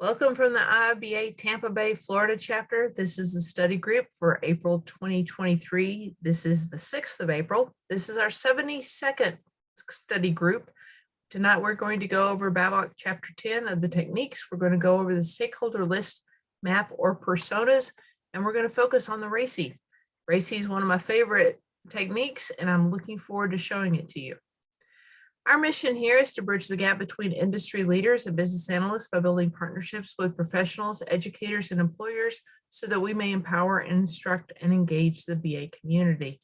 Welcome from the IIBA Tampa Bay, Florida chapter. This is the study group for April 2023. This is the 6th of April. This is our 72nd study group. Tonight we're going to go over BABOK chapter 10 of the techniques. We're going to go over the stakeholder list, map, or personas, and we're going to focus on the RACI. RACI is one of my favorite techniques, and I'm looking forward to showing it to you. Our mission here is to bridge the gap between industry leaders and business analysts by building partnerships with professionals, educators, and employers so that we may empower, instruct, and engage the BA community.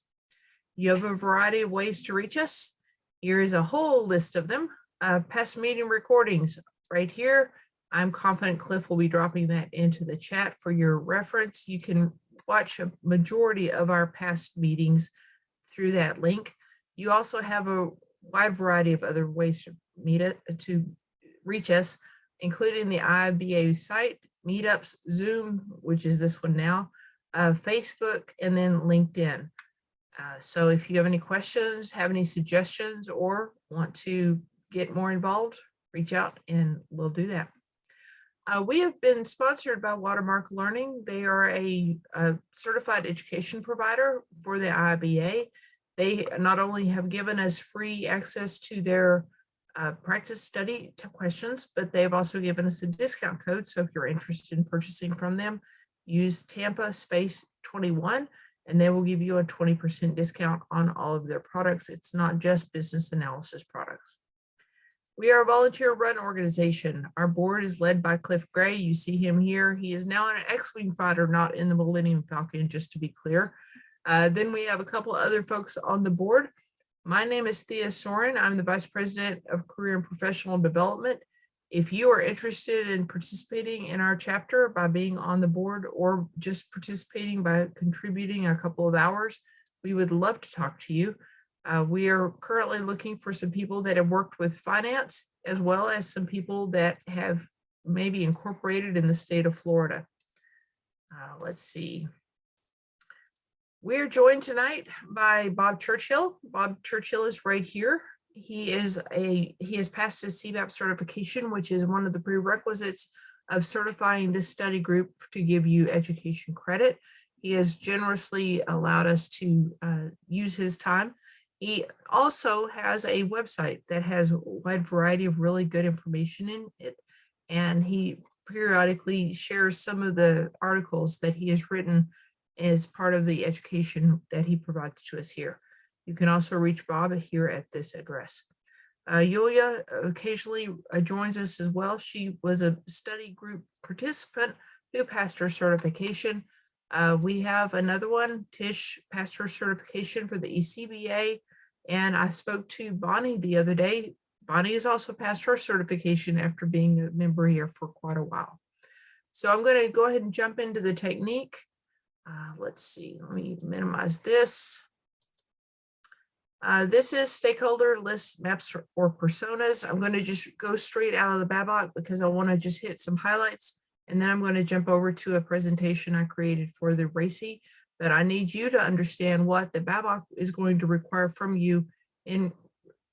You have a variety of ways to reach us. Here is a whole list of them. Past meeting recordings right here. I'm confident Cliff will be dropping that into the chat for your reference. You can watch a majority of our past meetings through that link. You also have a wide variety of other ways to reach us, including the IIBA site, meetups, Zoom, which is this one now, Facebook, and then LinkedIn. So if you have any questions, have any suggestions, or want to get more involved, reach out and we'll do that. We have been sponsored by Watermark Learning. They are a certified education provider for the IIBA. They not only have given us free access to their practice study questions, but they've also given us a discount code. So if you're interested in purchasing from them, use Tampa 21, and they will give you a 20% discount on all of their products. It's not just business analysis products. We are a volunteer-run organization. Our board is led by Cliff Gray. You see him here. He is now an X-Wing fighter, not in the Millennium Falcon, just to be clear. Then we have a couple other folks on the board. My name is Thea Soehren. I'm the Vice President of Career and Professional Development. If you are interested in participating in our chapter by being on the board or just participating by contributing a couple of hours, we would love to talk to you. We are currently looking for some people that have worked with finance, as well as some people that have maybe incorporated in the state of Florida. Let's see. We're joined tonight by Bob Churchill. Bob Churchill is right here. He has passed his CBAP certification, which is one of the prerequisites of certifying this study group to give you education credit. He has generously allowed us to use his time. He also has a website that has a wide variety of really good information in it, and he periodically shares some of the articles that he has written as part of the education that he provides to us here. You can also reach Bob here at this address. Yulia occasionally joins us as well. She was a study group participant who passed her certification. We have another one, Tish passed her certification for the CBAP, and I spoke to Bonnie the other day. Bonnie has also passed her certification after being a member here for quite a while. So I'm going to go ahead and jump into the technique. Let's see, let me minimize this. This is stakeholder lists, maps, or personas. I'm going to just go straight out of the BABOK because I want to just hit some highlights, and then I'm going to jump over to a presentation I created for the RACI. But I need you to understand what the BABOK is going to require from you in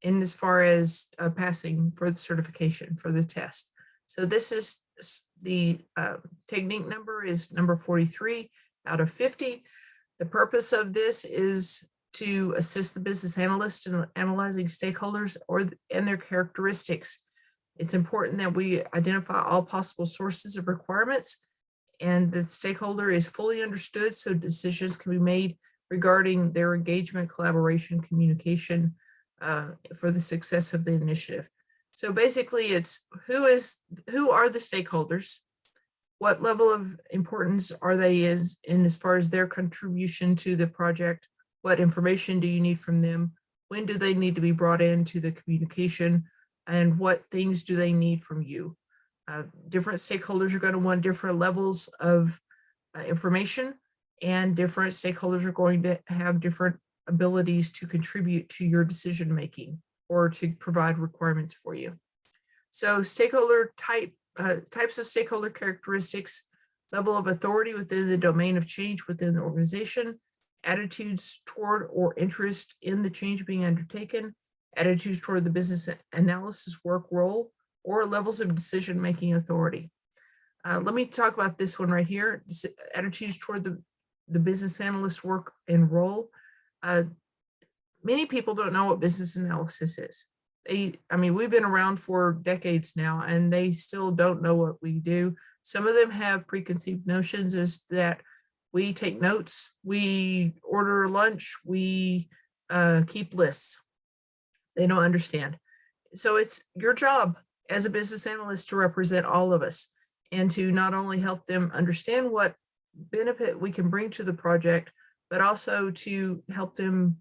as far as passing for the certification for the test. So this is the technique number is number 43 out of 50. The purpose of this is to assist the business analyst in analyzing stakeholders and their characteristics. It's important that we identify all possible sources of requirements and the stakeholder is fully understood so decisions can be made regarding their engagement, collaboration, communication for the success of the initiative. So basically it's who are the stakeholders? What level of importance are they in as far as their contribution to the project? What information do you need from them? When do they need to be brought into the communication? And what things do they need from you? Different stakeholders are going to want different levels of information, and different stakeholders are going to have different abilities to contribute to your decision making or to provide requirements for you. So stakeholder types of stakeholder characteristics, level of authority within the domain of change within the organization, attitudes toward or interest in the change being undertaken, attitudes toward the business analysis work role, or levels of decision-making authority. Let me talk about this one right here. Attitudes toward the business analyst work and role. Many people don't know what business analysis is. I mean, we've been around for decades now, and they still don't know what we do. Some of them have preconceived notions as that we take notes, we order lunch, we keep lists. They don't understand. So it's your job as a business analyst to represent all of us and to not only help them understand what benefit we can bring to the project, but also to help them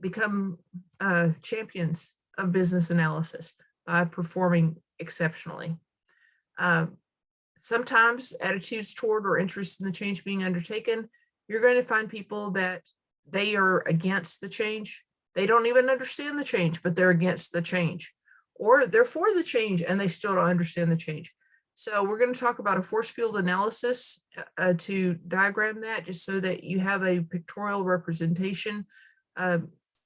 become champions of business analysis by performing exceptionally. Sometimes attitudes toward or interest in the change being undertaken, you're going to find people that they are against the change. They don't even understand the change, but they're against the change. Or they're for the change and they still don't understand the change. So we're going to talk about a force field analysis to diagram that, just so that you have a pictorial representation.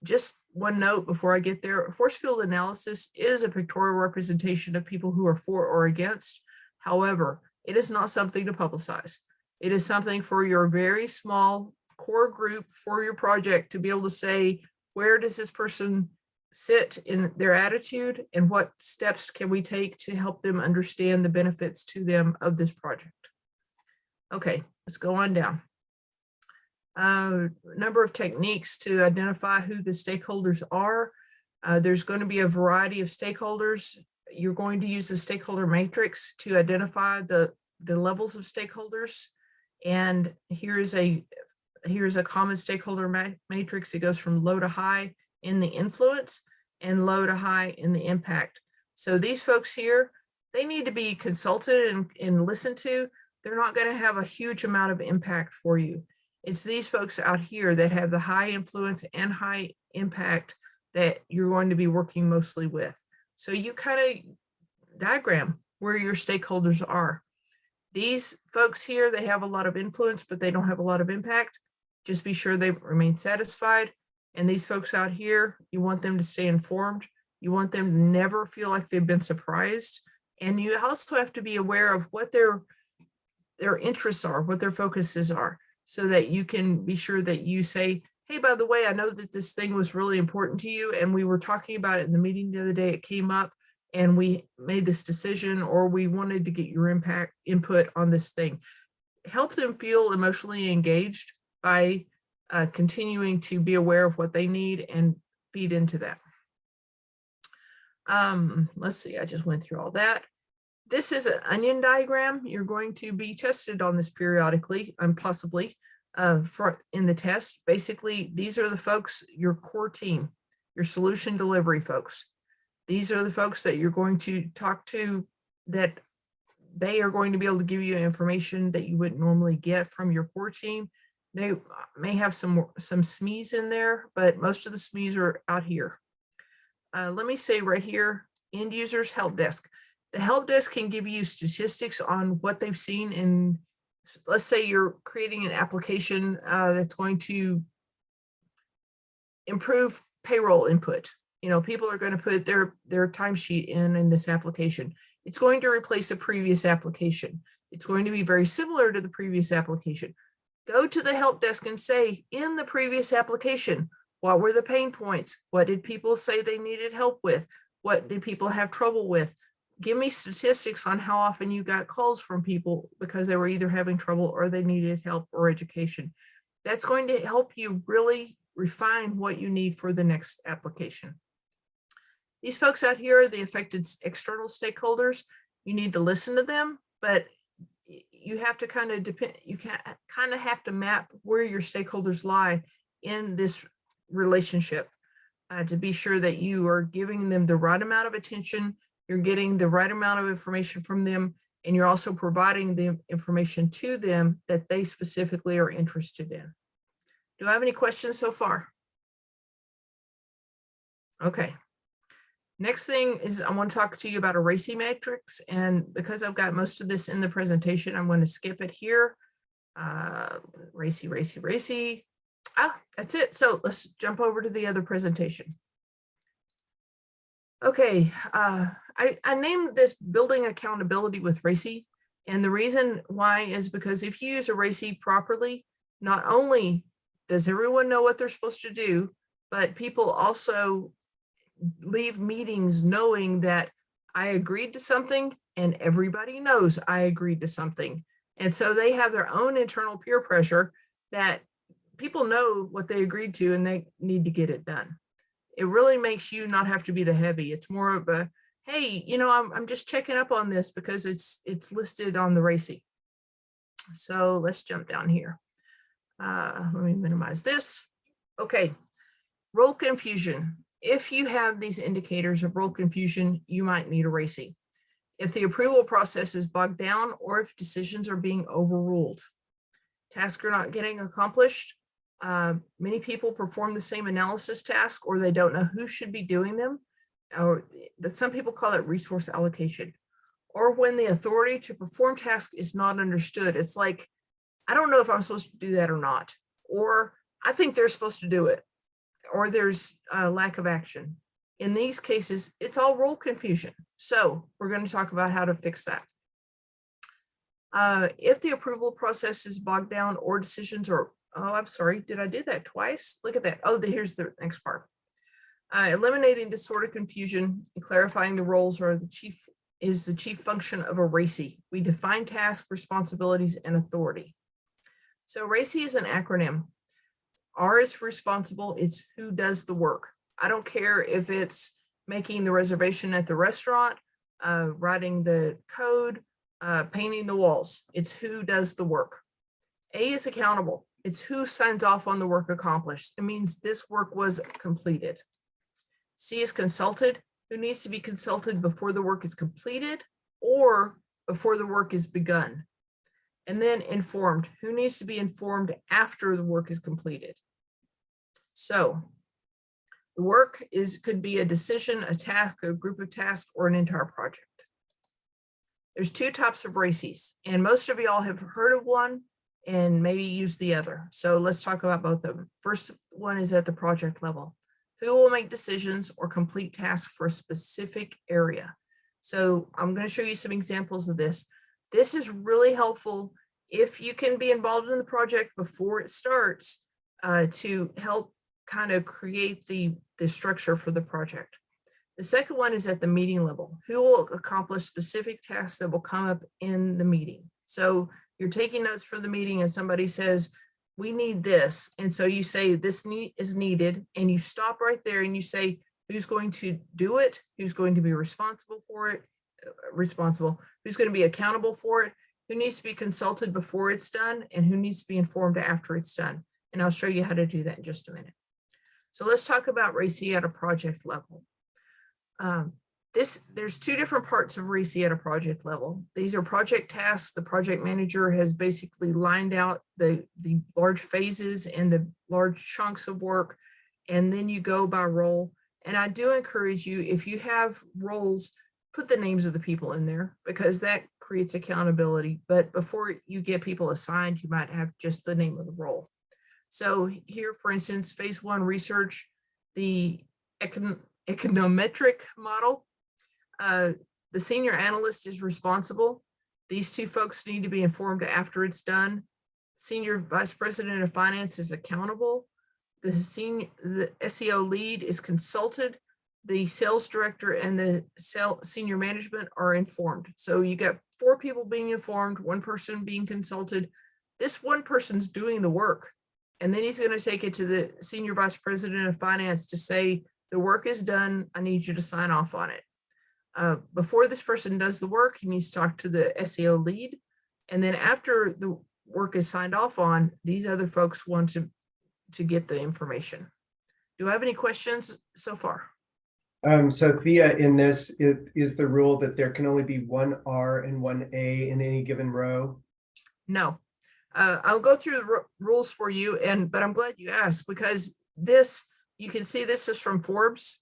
Just one note before I get there, force field analysis is a pictorial representation of people who are for or against. However, it is not something to publicize. It is something for your very small core group for your project to be able to say, where does this person sit in their attitude and what steps can we take to help them understand the benefits to them of this project? Okay, let's go on down. Number of techniques to identify who the stakeholders are. There's going to be a variety of stakeholders. You're going to use a stakeholder matrix to identify the levels of stakeholders. And here's a common stakeholder matrix. It goes from low to high in the influence and low to high in the impact. So these folks here, they need to be consulted and listened to. They're not going to have a huge amount of impact for you. It's these folks out here that have the high influence and high impact that you're going to be working mostly with. So you kind of diagram where your stakeholders are. These folks here, they have a lot of influence, but they don't have a lot of impact. Just be sure they remain satisfied. And these folks out here, you want them to stay informed. You want them to never feel like they've been surprised. And you also have to be aware of what their interests are, what their focuses are, so that you can be sure that you say, hey, by the way, I know that this thing was really important to you, and we were talking about it in the meeting the other day, it came up, and we made this decision, or we wanted to get your input on this thing. Help them feel emotionally engaged by continuing to be aware of what they need and feed into that. Let's see, I just went through all that. This is an onion diagram. You're going to be tested on this periodically, possibly in the test. Basically, these are the folks, your core team, your solution delivery folks. These are the folks that you're going to talk to, that they are going to be able to give you information that you wouldn't normally get from your core team. They may have some SMEs in there, but most of the SMEs are out here. Let me say right here, end users help desk. The help desk can give you statistics on what they've seen in, let's say you're creating an application that's going to improve payroll input. You know, people are going to put their timesheet in this application. It's going to replace a previous application. It's going to be very similar to the previous application. Go to the help desk and say, in the previous application, what were the pain points? What did people say they needed help with? What did people have trouble with? Give me statistics on how often you got calls from people because they were either having trouble or they needed help or education. That's going to help you really refine what you need for the next application. These folks out here are the affected external stakeholders. You need to listen to them, but you have to kind of have to map where your stakeholders lie in this relationship to be sure that you are giving them the right amount of attention, you're getting the right amount of information from them, and you're also providing the information to them that they specifically are interested in. Do I have any questions so far? Okay. Next thing is I want to talk to you about a RACI matrix, and because I've got most of this in the presentation, I'm going to skip it here. RACI. That's it. So let's jump over to the other presentation. Okay, I named this Building Accountability with RACI, And the reason why is because if you use a RACI properly, not only does everyone know what they're supposed to do, but people also leave meetings knowing that I agreed to something and everybody knows I agreed to something. And so they have their own internal peer pressure that people know what they agreed to and they need to get it done. It really makes you not have to be the heavy. It's more of a, hey, you know, I'm just checking up on this because it's listed on the RACI. So let's jump down here. Let me minimize this. Okay, role confusion. If you have these indicators of role confusion, you might need a RACI. If the approval process is bogged down or if decisions are being overruled, tasks are not getting accomplished. Many people perform the same analysis task or they don't know who should be doing them, or that some people call it resource allocation. Or when the authority to perform tasks is not understood. It's like, I don't know if I'm supposed to do that or not, or I think they're supposed to do it, or there's a lack of action. In these cases, it's all role confusion. So we're going to talk about how to fix that. If the approval process is bogged down or decisions are, oh, I'm sorry, did I do that twice? Look at that. Oh, here's the next part. Eliminating this sort of confusion and clarifying the roles is the chief function of a RACI. We define tasks, responsibilities, and authority. So RACI is an acronym. R is for responsible, it's who does the work. I don't care if it's making the reservation at the restaurant, writing the code, painting the walls. It's who does the work. A is accountable. It's who signs off on the work accomplished. It means this work was completed. C is consulted. Who needs to be consulted before the work is completed or before the work is begun. And then informed. Who needs to be informed after the work is completed. So the work could be a decision, a task, a group of tasks, or an entire project. There's two types of RACIs, and most of y'all have heard of one and maybe used the other. So let's talk about both of them. First one is at the project level. Who will make decisions or complete tasks for a specific area? So I'm going to show you some examples of this. This is really helpful if you can be involved in the project before it starts to help kind of create the structure for the project. The second one is at the meeting level. Who will accomplish specific tasks that will come up in the meeting? So you're taking notes for the meeting and somebody says, we need this. And so you say this is needed, and you stop right there and you say, who's going to do it? Who's going to be responsible for it? Who's going to be accountable for it? Who needs to be consulted before it's done? And who needs to be informed after it's done? And I'll show you how to do that in just a minute. So let's talk about RACI at a project level. There's two different parts of RACI at a project level. These are project tasks. The project manager has basically lined out the large phases and the large chunks of work, and then you go by role. And I do encourage you, if you have roles, put the names of the people in there because that creates accountability. But before you get people assigned, you might have just the name of the role. So here, for instance, phase one research, the econometric model. The senior analyst is responsible. These two folks need to be informed after it's done. Senior vice president of finance is accountable. The SEO lead is consulted. The sales director and the senior management are informed. So you got 4 people being informed, 1 person being consulted. This one person's doing the work. And then he's going to take it to the senior vice president of finance to say, the work is done. I need you to sign off on it. Before this person does the work, he needs to talk to the SEO lead. And then after the work is signed off on, these other folks want to get the information. Do I have any questions so far? So Thea, in this, is the rule that there can only be 1 R and 1 A in any given row? No. I'll go through the rules for you, but I'm glad you asked, because this, you can see this is from Forbes.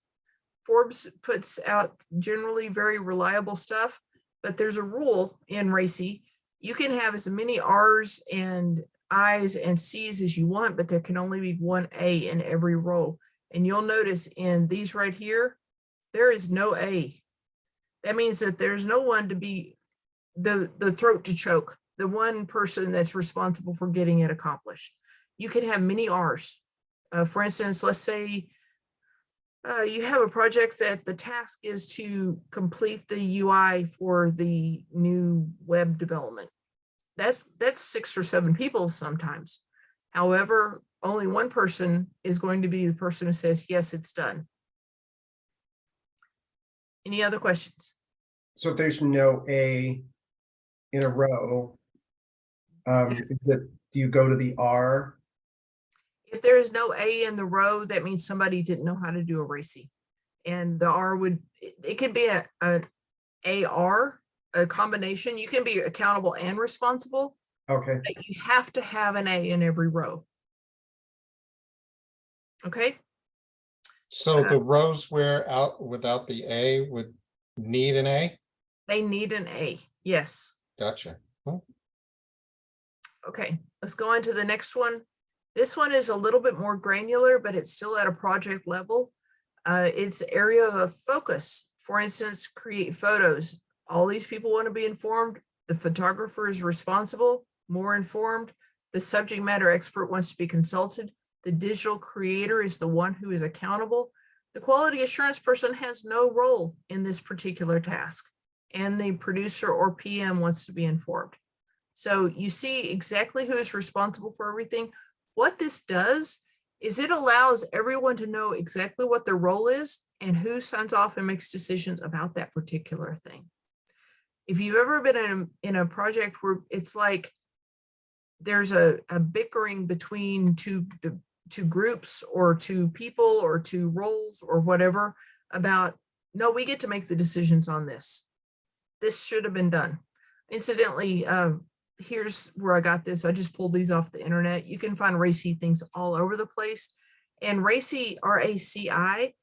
Forbes puts out generally very reliable stuff, but there's a rule in RACI. You can have as many R's and I's and C's as you want, but there can only be 1 A in every row. And you'll notice in these right here, there is no A. That means that there's no one to be the throat to choke, the one person that's responsible for getting it accomplished. You can have many R's. For instance, let's say you have a project that the task is to complete the UI for the new web development. That's 6 or 7 people sometimes. However, only one person is going to be the person who says, yes, it's done. Any other questions? So if there's no A in a row, do you go to the R? If there is no A in the row, that means somebody didn't know how to do a RACI. And the R would, it could be a AR, a combination. You can be accountable and responsible. Okay. But you have to have an A in every row. Okay. So the rows where out without the A would need an A? They need an A. Yes. Gotcha. Okay, let's go on to the next one. This one is a little bit more granular, but it's still at a project level. It's area of focus. For instance, create photos. All these people want to be informed. The photographer is responsible, more informed. The subject matter expert wants to be consulted. The digital creator is the one who is accountable. The quality assurance person has no role in this particular task, and the producer or PM wants to be informed. So you see exactly who is responsible for everything. What this does is it allows everyone to know exactly what their role is and who signs off and makes decisions about that particular thing. If you've ever been in a project where it's like there's a bickering between two groups or two people or two roles or whatever about, no, we get to make the decisions on this. This should have been done. Incidentally, here's where I got this. I just pulled these off the internet. You can find RACI things all over the place. And RACI, RACI,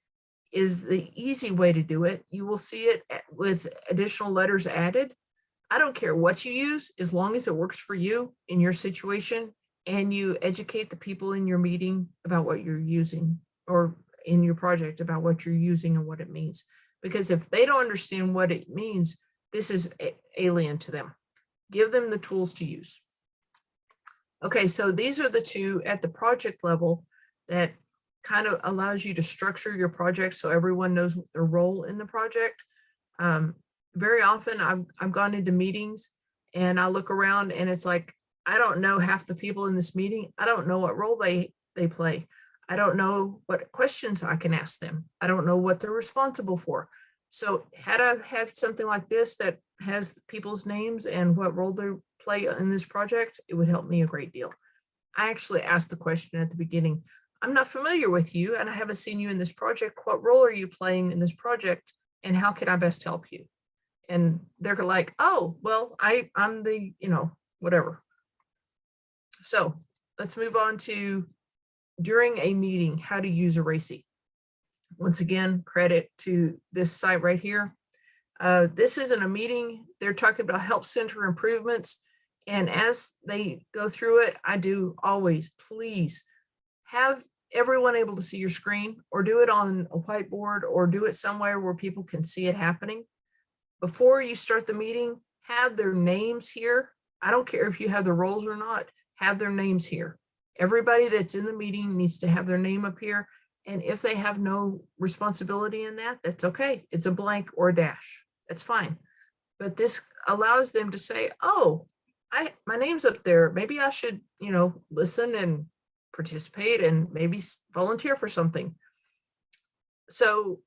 is the easy way to do it. You will see it with additional letters added. I don't care what you use, as long as it works for you in your situation and you educate the people in your meeting about what you're using, or in your project about what you're using and what it means. Because if they don't understand what it means, this is alien to them. Give them the tools to use. Okay, so these are the two at the project level that kind of allows you to structure your project so everyone knows what their role in the project. Very often I've gone into meetings and I look around and it's like, I don't know half the people in this meeting. I don't know what role they play. I don't know what questions I can ask them. I don't know what they're responsible for. So had I had something like this that has people's names and what role they play in this project, it would help me a great deal. I actually asked the question at the beginning, I'm not familiar with you and I haven't seen you in this project. What role are you playing in this project and how can I best help you? And they're like, oh, well, I'm the, whatever. So let's move on to during a meeting, how to use a RACI. Once again, credit to this site right here. This isn't a meeting. They're talking about help center improvements. And as they go through it, I do always, please have everyone able to see your screen, or do it on a whiteboard, or do it somewhere where people can see it happening. Before you start the meeting, have their names here. I don't care if you have the roles or not, have their names here. Everybody that's in the meeting needs to have their name up here. And if they have no responsibility in that, that's okay. It's a blank or a dash. That's fine. But this allows them to say, oh, my name's up there. Maybe I should, listen and participate and maybe volunteer for something. So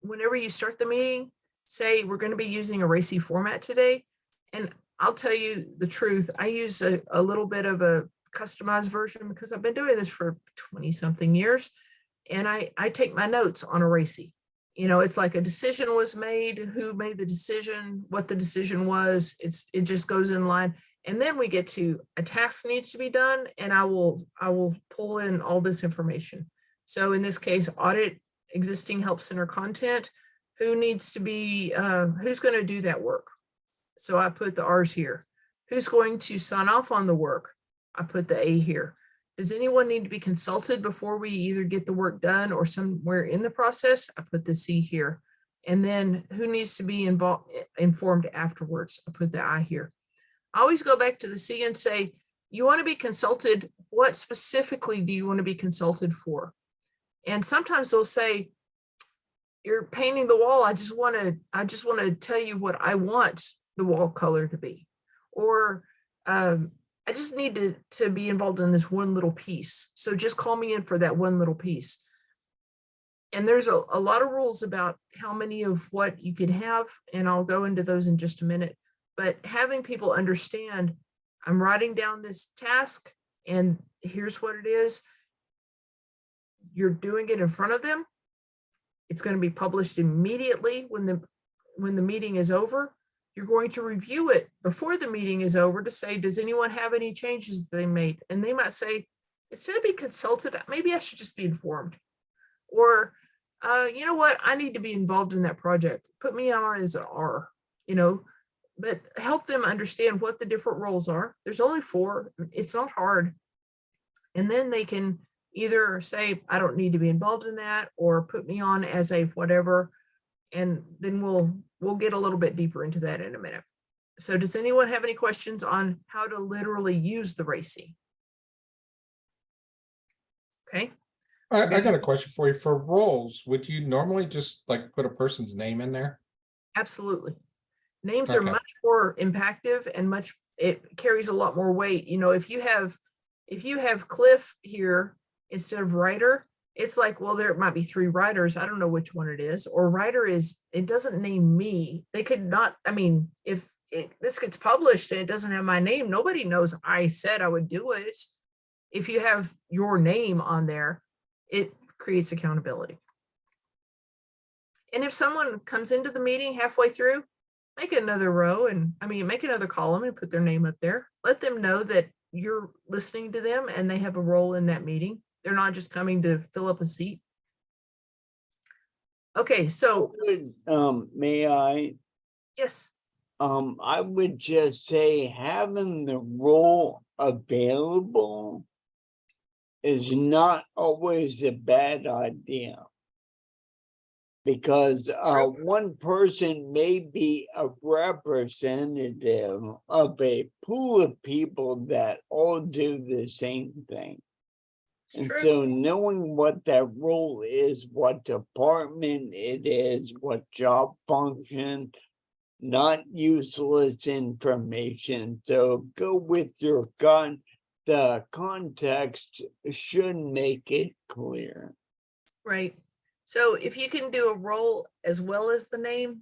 whenever you start the meeting, say we're going to be using a RACI format today. And I'll tell you the truth, I use a little bit of a customized version because I've been doing this for 20 something years. And I take my notes on a RACI. It's like a decision was made, who made the decision, what the decision was. It just goes in line. And then we get to a task needs to be done, and I will pull in all this information. So in this case, audit existing help center content. Who needs to be, who's going to do that work? So I put the R's here. Who's going to sign off on the work? I put the A here. Does anyone need to be consulted before we either get the work done or somewhere in the process? I put the C here. And then who needs to be informed afterwards? I put the I here. I always go back to the C and say, you want to be consulted. What specifically do you want to be consulted for? And sometimes they'll say, you're painting the wall. I just want to tell you what I want the wall color to be. Or I just need to be involved in this one little piece. So just call me in for that one little piece. And there's a lot of rules about how many of what you can have, and I'll go into those in just a minute. But having people understand, I'm writing down this task, and here's what it is. You're doing it in front of them. It's going to be published immediately when the meeting is over. You're going to review it before the meeting is over to say, does anyone have any changes that they made? And they might say, instead of being consulted, maybe I should just be informed. Or, you know what, I need to be involved in that project. Put me on as an R, but help them understand what the different roles are. There's only 4. It's not hard. And then they can either say, I don't need to be involved in that, or put me on as a whatever. And then we'll get a little bit deeper into that in a minute. So does anyone have any questions on how to literally use the RACI? Okay. I got a question for you. For roles, would you normally just like put a person's name in there? Absolutely. Names are Okay. much more impactful and it carries a lot more weight. If you have Cliff here instead of writer, it's like, well, there might be 3 writers. I don't know which one it is. Or writer it doesn't name me. They could not, if this gets published and it doesn't have my name, nobody knows I said I would do it. If you have your name on there, it creates accountability. And if someone comes into the meeting halfway through, make another row and make another column and put their name up there. Let them know that you're listening to them and they have a role in that meeting. They're not just coming to fill up a seat. Okay, so may I? Yes. I would just say having the role available is not always a bad idea. Because one person may be a representative of a pool of people that all do the same thing. And so knowing what that role is, what department it is, what job function, not useless information. So go with your gut. The context should make it clear. Right. So if you can do a role as well as the name,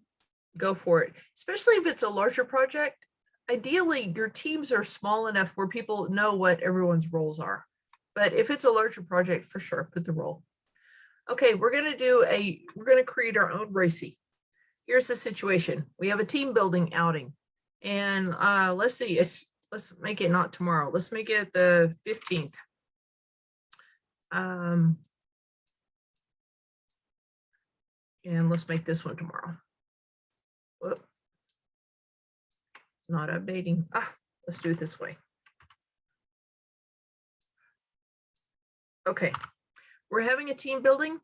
go for it, especially if it's a larger project. Ideally, your teams are small enough where people know what everyone's roles are. But if it's a larger project, for sure, put the role. Okay, we're going to create our own RACI. Here's the situation. We have a team building outing. And let's see, let's make it not tomorrow. Let's make it the 15th. And let's make this one tomorrow. Whoop. It's not updating. Let's do it this way. Okay, we're having a team building,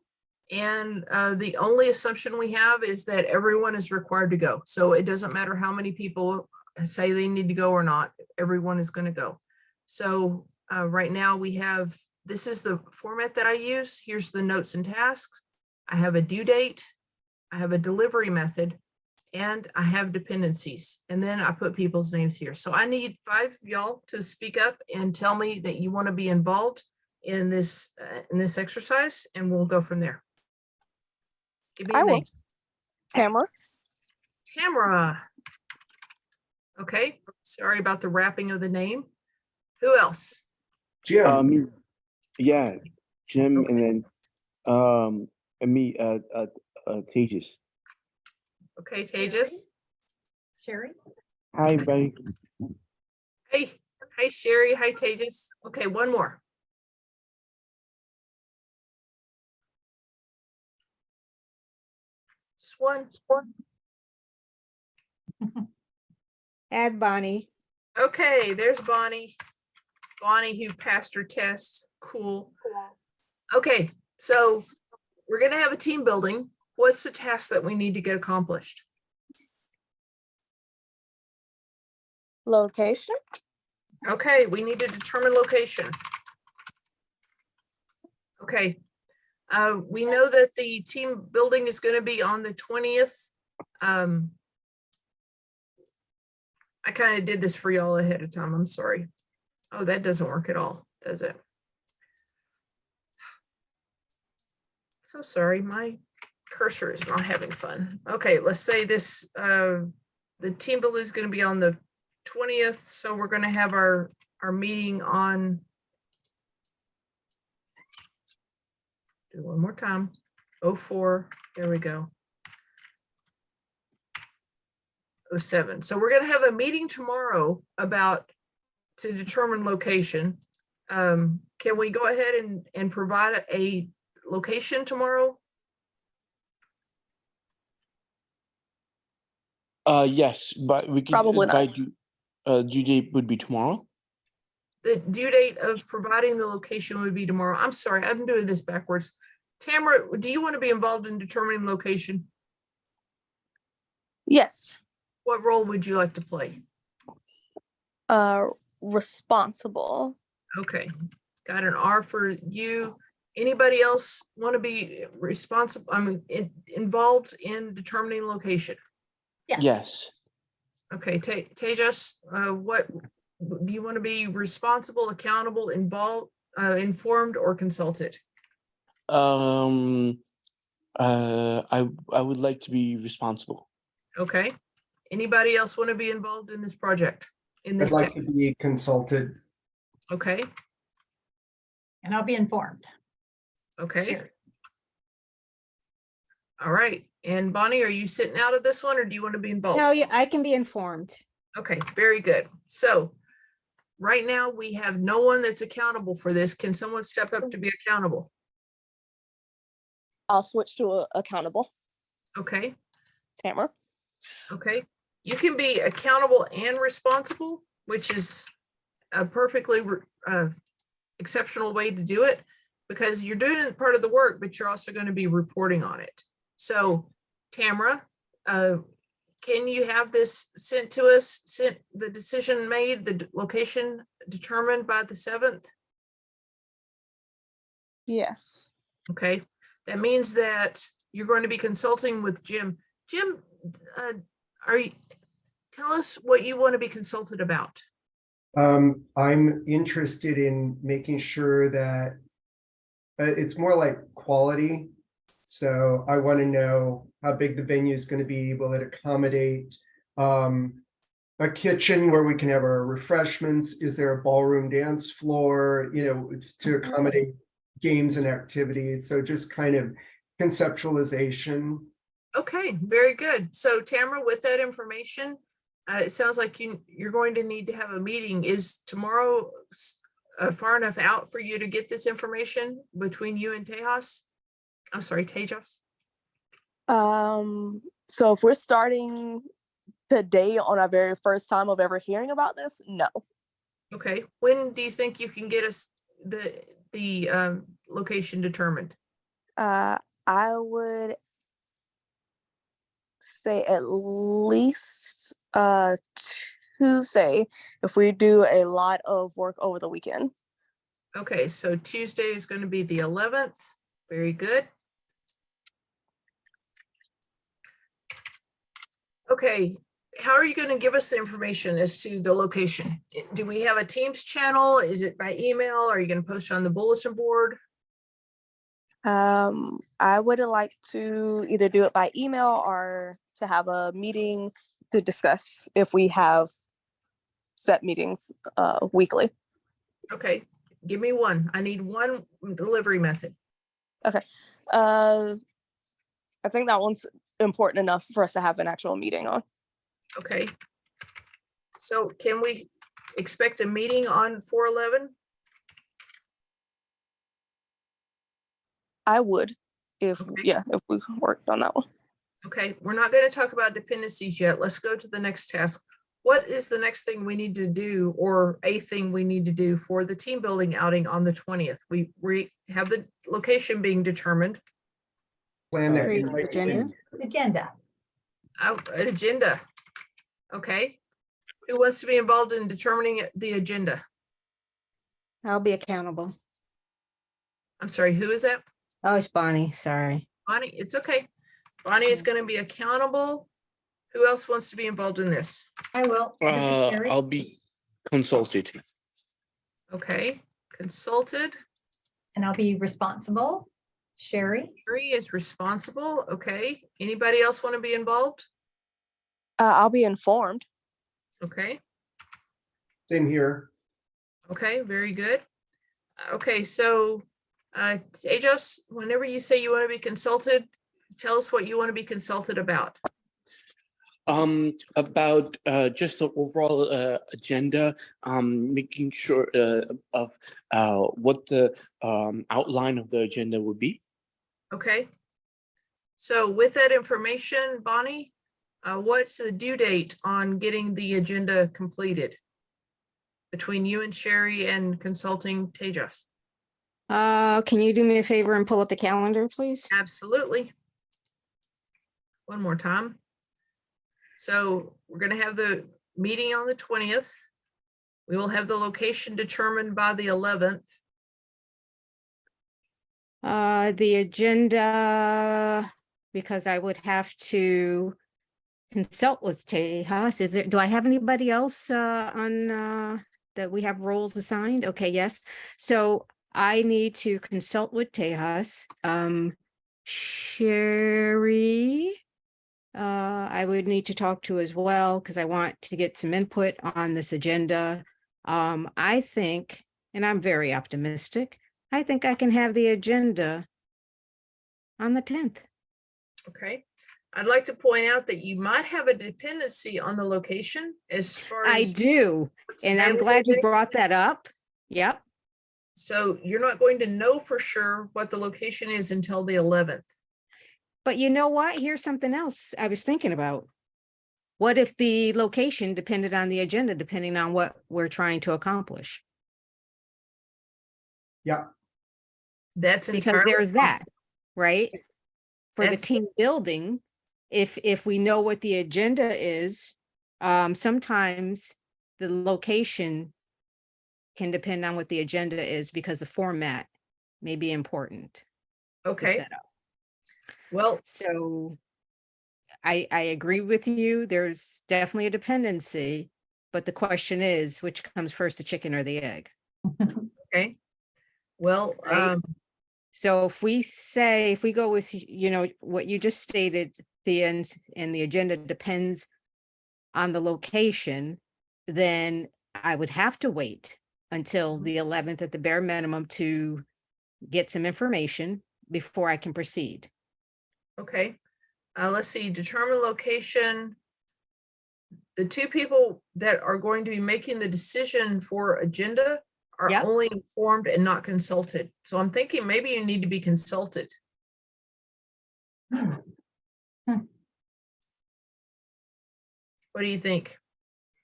and the only assumption we have is that everyone is required to go. So it doesn't matter how many people say they need to go or not, everyone is going to go. So right now we have, this is the format that I use. Here's the notes and tasks. I have a due date, I have a delivery method, and I have dependencies. And then I put people's names here. So I need 5 of y'all to speak up and tell me that you want to be involved in this exercise, and we'll go from there. Give me a name. Tamara. Tamara. Okay, sorry about the wrapping of the name. Who else? Jim. Yeah, Jim, Okay. and then and me, Tejas. Okay, Tejas. Sherry? Hi, everybody. Hey, hi Sherry, hi Tejas. Okay, one more. Just one. Add Bonnie. Okay, there's Bonnie. Bonnie who passed her test. Cool. Okay, so we're gonna have a team building. what's the task that we need to get accomplished? Location. Okay, we need to determine location. Okay. We know that the team building is going to be on the 20th. I kind of did this for y'all ahead of time. I'm sorry. Oh, that doesn't work at all, does it? So sorry, my cursor is not having fun. Okay, let's say this, the team building is going to be on the 20th. So we're going to have our meeting on, do it one more time, 04, there we go. 07. So we're going to have a meeting tomorrow to determine location. Can we go ahead and provide a location tomorrow? Yes, but we can Probably not. due date would be tomorrow. The due date of providing the location would be tomorrow. I'm sorry, I'm doing this backwards. Tamara, do you want to be involved in determining location? Yes, What role would you like to play? responsible. Okay, got an R for you. Anybody else want to be responsible, involved in determining location? Yes. Okay, Tejas, what, do you want to be responsible, accountable, involved, informed, or consulted? I would like to be responsible. Okay, anybody else want to be involved in this project? In I'd this like text? to be consulted. Okay, And I'll be informed. okay, Sure. all right. And Bonnie, are you sitting out of this one, or do you want to be involved? No, I can be informed. Okay, very good. So right now we have no one that's accountable for this. Can someone step up to be accountable? I'll switch to accountable. Okay, Tamara. okay. You can be accountable and responsible, which is a perfectly exceptional way to do it, because you're doing part of the work, but you're also going to be reporting on it. So Tamara, can you have this sent to us, the decision made, the location determined by the 7th? Yes. Okay, that means that you're going to be consulting with Jim. Jim, tell us what you want to be consulted about. I'm interested in making sure that it's more like quality. So I want to know how big the venue is going to be. Will it accommodate a kitchen where we can have our refreshments? Is there a ballroom dance floor, to accommodate games and activities? So just kind of conceptualization. Okay, very good. So Tamara, with that information, it sounds like you're going to need to have a meeting. Is tomorrow far enough out for you to get this information between you and Tejas? I'm sorry, Tejas. So if we're starting today on our very first time of ever hearing about this, no. Okay, when do you think you can get us the location determined? I would say at least Tuesday if we do a lot of work over the weekend. Okay, so Tuesday is going to be the 11th. Very good. Okay, how are you going to give us the information as to the location? Do we have a Teams channel? Is it by email? Are you going to post it on the bulletin board? I would like to either do it by email or to have a meeting to discuss if we have set meetings weekly. Okay, give me one. I need one delivery method. Okay. I think that one's important enough for us to have an actual meeting on. Okay. So can we expect a meeting on 4/11? I would, if Okay. if we worked on that one. Okay, we're not going to talk about dependencies yet. Let's go to the next task. What is the next thing we need to do, or a thing we need to do for the team building outing on the 20th? We have the location being determined. Plan their Create invite agenda. Agenda. An agenda. Okay. Who wants to be involved in determining the agenda? I'll be accountable. I'm sorry, who is that? Oh, it's Bonnie, sorry. Bonnie, it's okay. Bonnie is going to be accountable. Who else wants to be involved in this? I will. This is Sherry. I'll be consulted. Okay, consulted. And I'll be responsible. Sherry. Sherry is responsible. Okay. Anybody else want to be involved? I'll be informed. Okay. Same here. Okay, very good. Okay, so Tejas, whenever you say you want to be consulted, tell us what you want to be consulted about. About just the overall agenda, making sure of what the outline of the agenda would be. Okay. So with that information, Bonnie, what's the due date on getting the agenda completed between you and Sherry and consulting Tejas? Can you do me a favor and pull up the calendar, please? Absolutely. One more time. So we're going to have the meeting on the 20th. We will have the location determined by the 11th. The agenda, because I would have to consult with Tejas. Is there, do I have anybody else on that we have roles assigned? Okay, yes. So I need to consult with Tejas. Sherry, I would need to talk to as well because I want to get some input on this agenda. I think, and I'm very optimistic, I think I can have the agenda on the 10th. Okay. I'd like to point out that you might have a dependency on the location as far as I do, what's and I'm available glad you there. brought that up. Yep. So you're not going to know for sure what the location is until the 11th. But you know what? Here's something else I was thinking about. What if the location depended on the agenda, depending on what we're trying to accomplish? Yeah, That's Because entirely there's that, possible. right? For the That's- team building, if we know what the agenda is, sometimes the location can depend on what the agenda is because the format may be important to Okay. set up. Well, So I agree with you. There's definitely a dependency, but the question is, which comes first, the chicken or the egg? okay. Well, Right. So if we say, if we go with, you know, what you just stated, and the agenda depends on the location, then I would have to wait until the 11th at the bare minimum to get some information before I can proceed. okay. Let's see, determine location. The two people that are going to be making the decision for agenda are Yep. only informed and not consulted. So I'm thinking maybe you need to be consulted. What do you think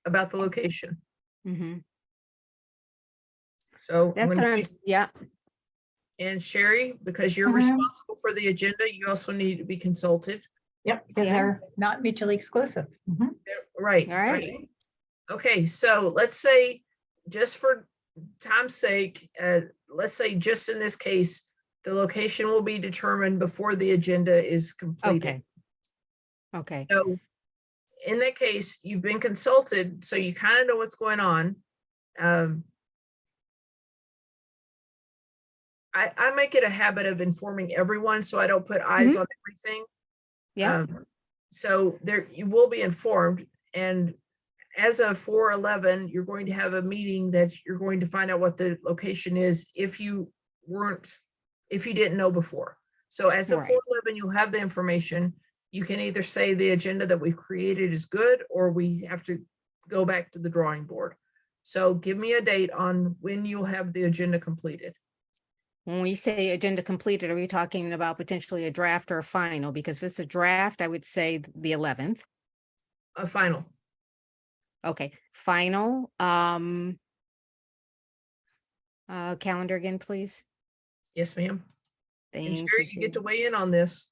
about the location? Mhm. So That's when what I'm, yeah, and Sherry, because you're Mhm. responsible for the agenda, you also need to be consulted. Yep, because Yeah. they're not mutually exclusive. Mhm. Right. All right. Okay, so let's say, just for time's sake, let's say just in this case, the location will be determined before the agenda is completed. okay. Okay, So in that case, you've been consulted, so you kind of know what's going on. I make it a habit of informing everyone, so I don't put eyes on everything. yeah, So there, you will be informed, and as of 4/11, you're going to have a meeting that you're going to find out what the location is if you didn't know before. So as of Right. 4/11, you'll have the information. You can either say the agenda that we've created is good, or we have to go back to the drawing board. So give me a date on when you'll have the agenda completed. when we say agenda completed, are we talking about potentially a draft or a final? Because if it's a draft, I would say the 11th. A final. Okay, final, calendar again, please. Yes, ma'am. And Thank Sherry, you. you get to Sherry. weigh in on this.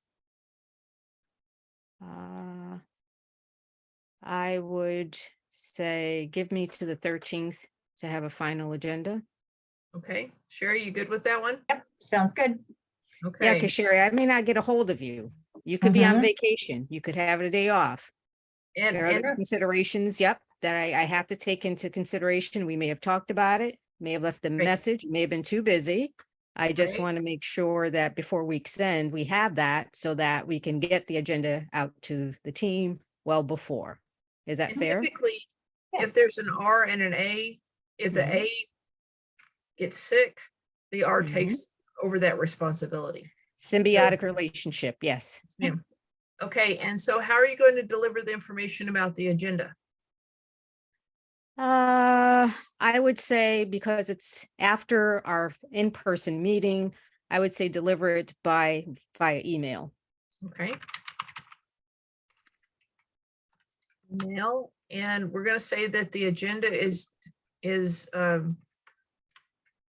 I would say, give me to the 13th to have a final agenda. Okay, Sherry, you good with that one? Yep, sounds good. Yeah, Okay, because Sherry, I may not get a hold of you. You could be on Mhm. vacation. You could have a day off. and, There are other and considerations, yep, that I have to take into consideration. We may have talked about it, may have left a Right. message, may have been too busy. I just Right. want to make sure that before week's end, we have that so that we can get the agenda out to the team well before. Is that and fair? typically, Yeah. if there's an R and an A, if the Mhm. A gets sick, the R Mhm. takes over that responsibility. Symbiotic relationship, yes. Ma'am. Okay, and so how are you going to deliver the information about the agenda? I would say because it's after our in-person meeting, I would say deliver it via email. Okay. Email, and we're gonna say that the agenda is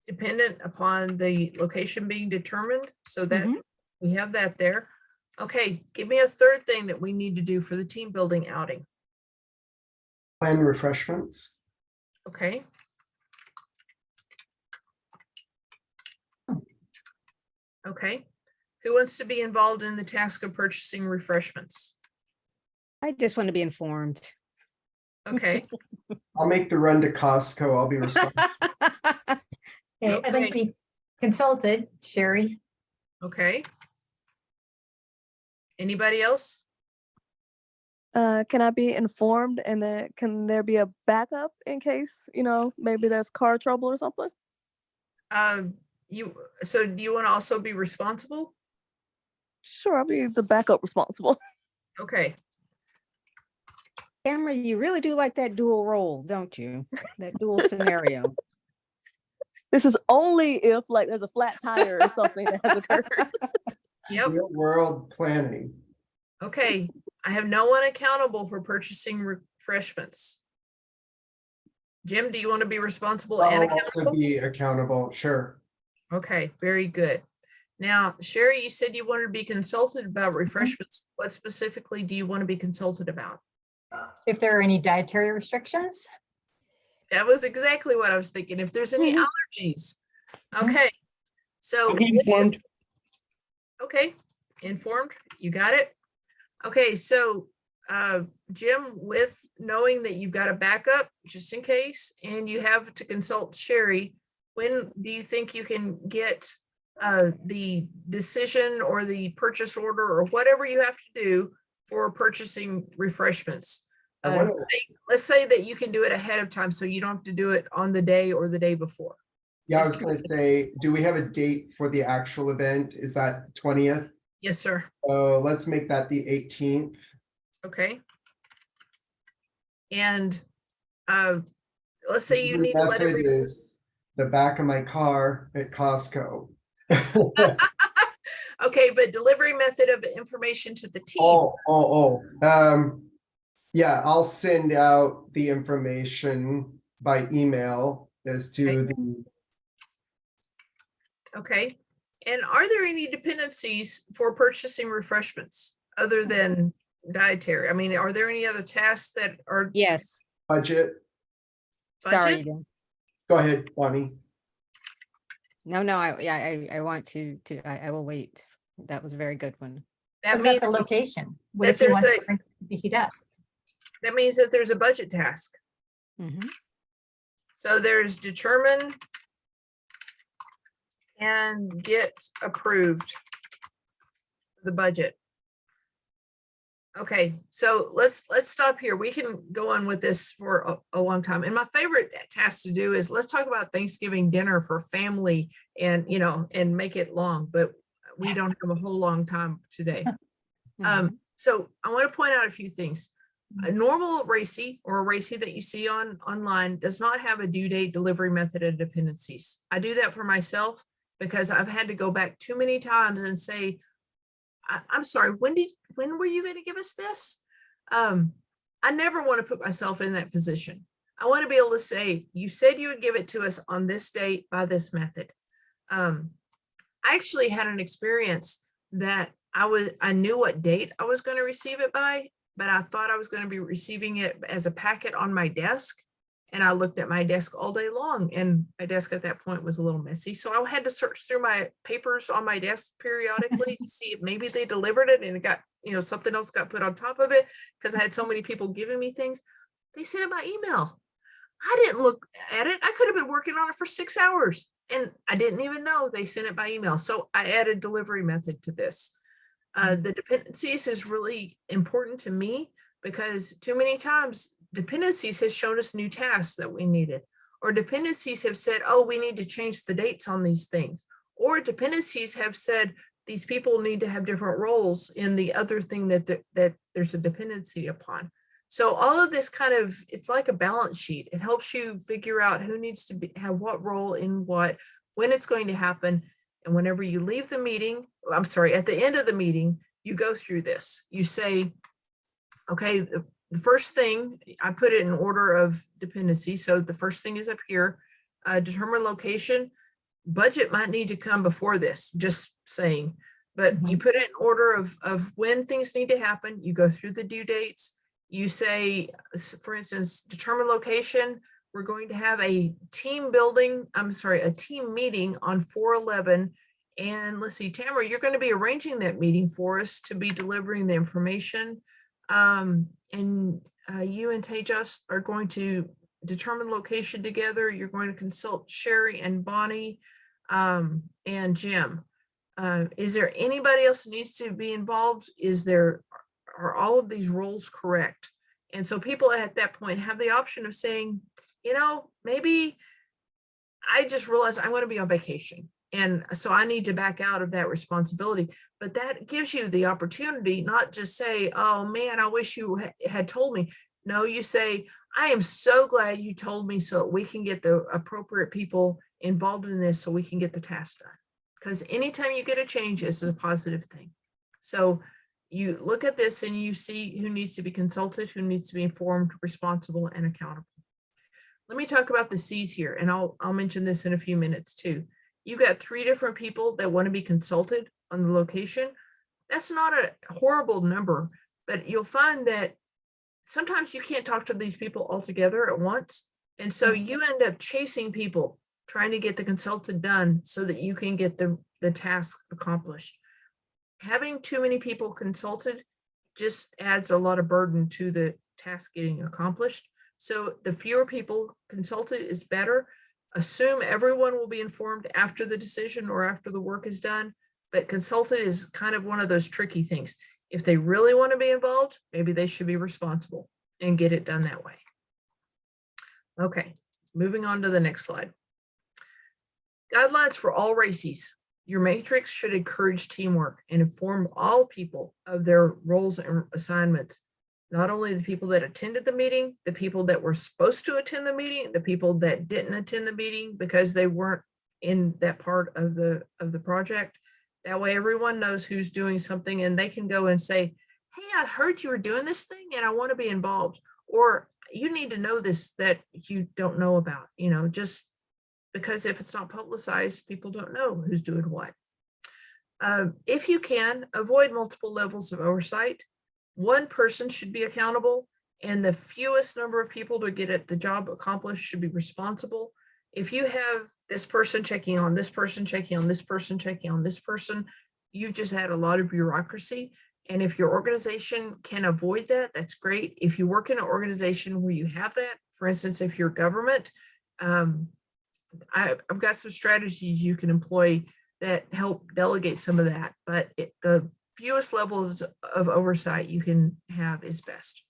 dependent upon the location being determined, so that Mhm. we have that there. Okay, give me a third thing that we need to do for the team building outing. Plan refreshments. Okay. Okay, who wants to be involved in the task of purchasing refreshments? I just want to be informed. Okay, I'll make the run to Costco. I'll be responsible. Okay, I'd like to be consulted, Sherry. okay. Anybody else? Can I be informed and then can there be a backup in case, maybe there's car trouble or something? So do you want to also be responsible? Sure, I'll be the backup responsible. Okay, Tamara, you really do like that dual role, don't you? That dual scenario. This is only if like there's a flat tire or something that has occurred. yep, Real world planning. okay. I have no one accountable for purchasing refreshments. Jim, do you want to be responsible and I'll also accountable? be accountable, sure. Okay, very good. Now, Sherry, you said you wanted to be consulted about refreshments. What specifically do you want to be consulted about? If there are any dietary restrictions, That was exactly what I was thinking. If there's any allergies. Okay, so. I'll be informed. Okay, informed, you got it. Okay, so Jim, with knowing that you've got a backup just in case, and you have to consult Sherry, when do you think you can get the decision or the purchase order or whatever you have to do for purchasing refreshments? I wanna- Let's say that you can do it ahead of time, so you don't have to do it on the day or the day before. Yeah, I Just was gonna say, do we have a date for the actual event? Is that 20th? Yes, sir. Oh, let's make that the 18th. Okay. And let's say you The need to let method every. is the back of my car at Costco. Okay, but delivery method of information to the team. Yeah, I'll send out the information by email as to Okay. the, Okay. And are there any dependencies for purchasing refreshments other than dietary? I mean, are there any other tasks that are Yes, budget. sorry. budget? Jen. Go ahead, Bonnie. No, I want to, I will wait. That was a very good one. That what means about the location? What that if you there's want a- to bring the heat up? that means that there's a budget task. Mhm. So there's determine and get approved the budget. Okay, so let's stop here. We can go on with this for a long time. And my favorite task to do is let's talk about Thanksgiving dinner for family and, and make it long, but we don't have a whole long time today. Mhm. So I want to point out a few things. A normal RACI or a RACI that you see online does not have a due date, delivery method, and dependencies. I do that for myself because I've had to go back too many times and say, I'm sorry, when were you going to give us this? I never want to put myself in that position. I want to be able to say, you said you would give it to us on this date by this method. I actually had an experience that I knew what date I was going to receive it by, but I thought I was going to be receiving it as a packet on my desk. And I looked at my desk all day long, and my desk at that point was a little messy. So I had to search through my papers on my desk periodically to see if maybe they delivered it and it got, something else got put on top of it because I had so many people giving me things. They sent it by email. I didn't look at it. I could have been working on it for 6 hours and I didn't even know they sent it by email. So I added delivery method to this. The dependencies is really important to me because too many times dependencies has shown us new tasks that we needed, or dependencies have said, oh, we need to change the dates on these things, or dependencies have said these people need to have different roles in the other thing that there's a dependency upon. So all of this kind of, it's like a balance sheet. It helps you figure out who needs to have what role in what, when it's going to happen. And whenever you leave the meeting, I'm sorry, at the end of the meeting, you go through this. You say, okay, the first thing, I put it in order of dependency. So the first thing is up here, determine location. Budget might need to come before this, just saying, but you put it in order of when things need to happen. You go through the due dates. You say, for instance, determine location. We're going to have a team meeting on 4/11. And let's see, Tamara, you're going to be arranging that meeting for us to be delivering the information. And you and Tejas are going to determine location together. You're going to consult Sherry and Bonnie and Jim. Is there anybody else that needs to be involved? Are all of these roles correct? And so people at that point have the option of saying, maybe I just realized I want to be on vacation. And so I need to back out of that responsibility. But that gives you the opportunity, not just say, oh man, I wish you had told me. No, you say, I am so glad you told me so we can get the appropriate people involved in this so we can get the task done. Because anytime you get a change, it's a positive thing. So you look at this and you see who needs to be consulted, who needs to be informed, responsible, and accountable. Let me talk about the C's here, and I'll mention this in a few minutes too. You've got 3 different people that want to be consulted on the location. That's not a horrible number, but you'll find that sometimes you can't talk to these people all together at once. And so you end up chasing people, trying to get the consultant done so that you can get the task accomplished. Having too many people consulted just adds a lot of burden to the task getting accomplished. So the fewer people consulted is better. Assume everyone will be informed after the decision or after the work is done, but consulted is kind of one of those tricky things. If they really want to be involved, maybe they should be responsible and get it done that way. Okay, moving on to the next slide. Guidelines for all RACIs. Your matrix should encourage teamwork and inform all people of their roles and assignments. Not only the people that attended the meeting, the people that were supposed to attend the meeting, the people that didn't attend the meeting because they weren't in that part of the project. That way everyone knows who's doing something and they can go and say, hey, I heard you were doing this thing and I want to be involved. Or you need to know this that you don't know about, just because if it's not publicized, people don't know who's doing what. If you can, avoid multiple levels of oversight. One person should be accountable, and the fewest number of people to get the job accomplished should be responsible. If you have this person checking on this person, checking on this person, checking on this person, you've just had a lot of bureaucracy. And if your organization can avoid that, that's great. If you work in an organization where you have that, for instance, if you're government, I've got some strategies you can employ that help delegate some of that, but the fewest levels of oversight you can have is best.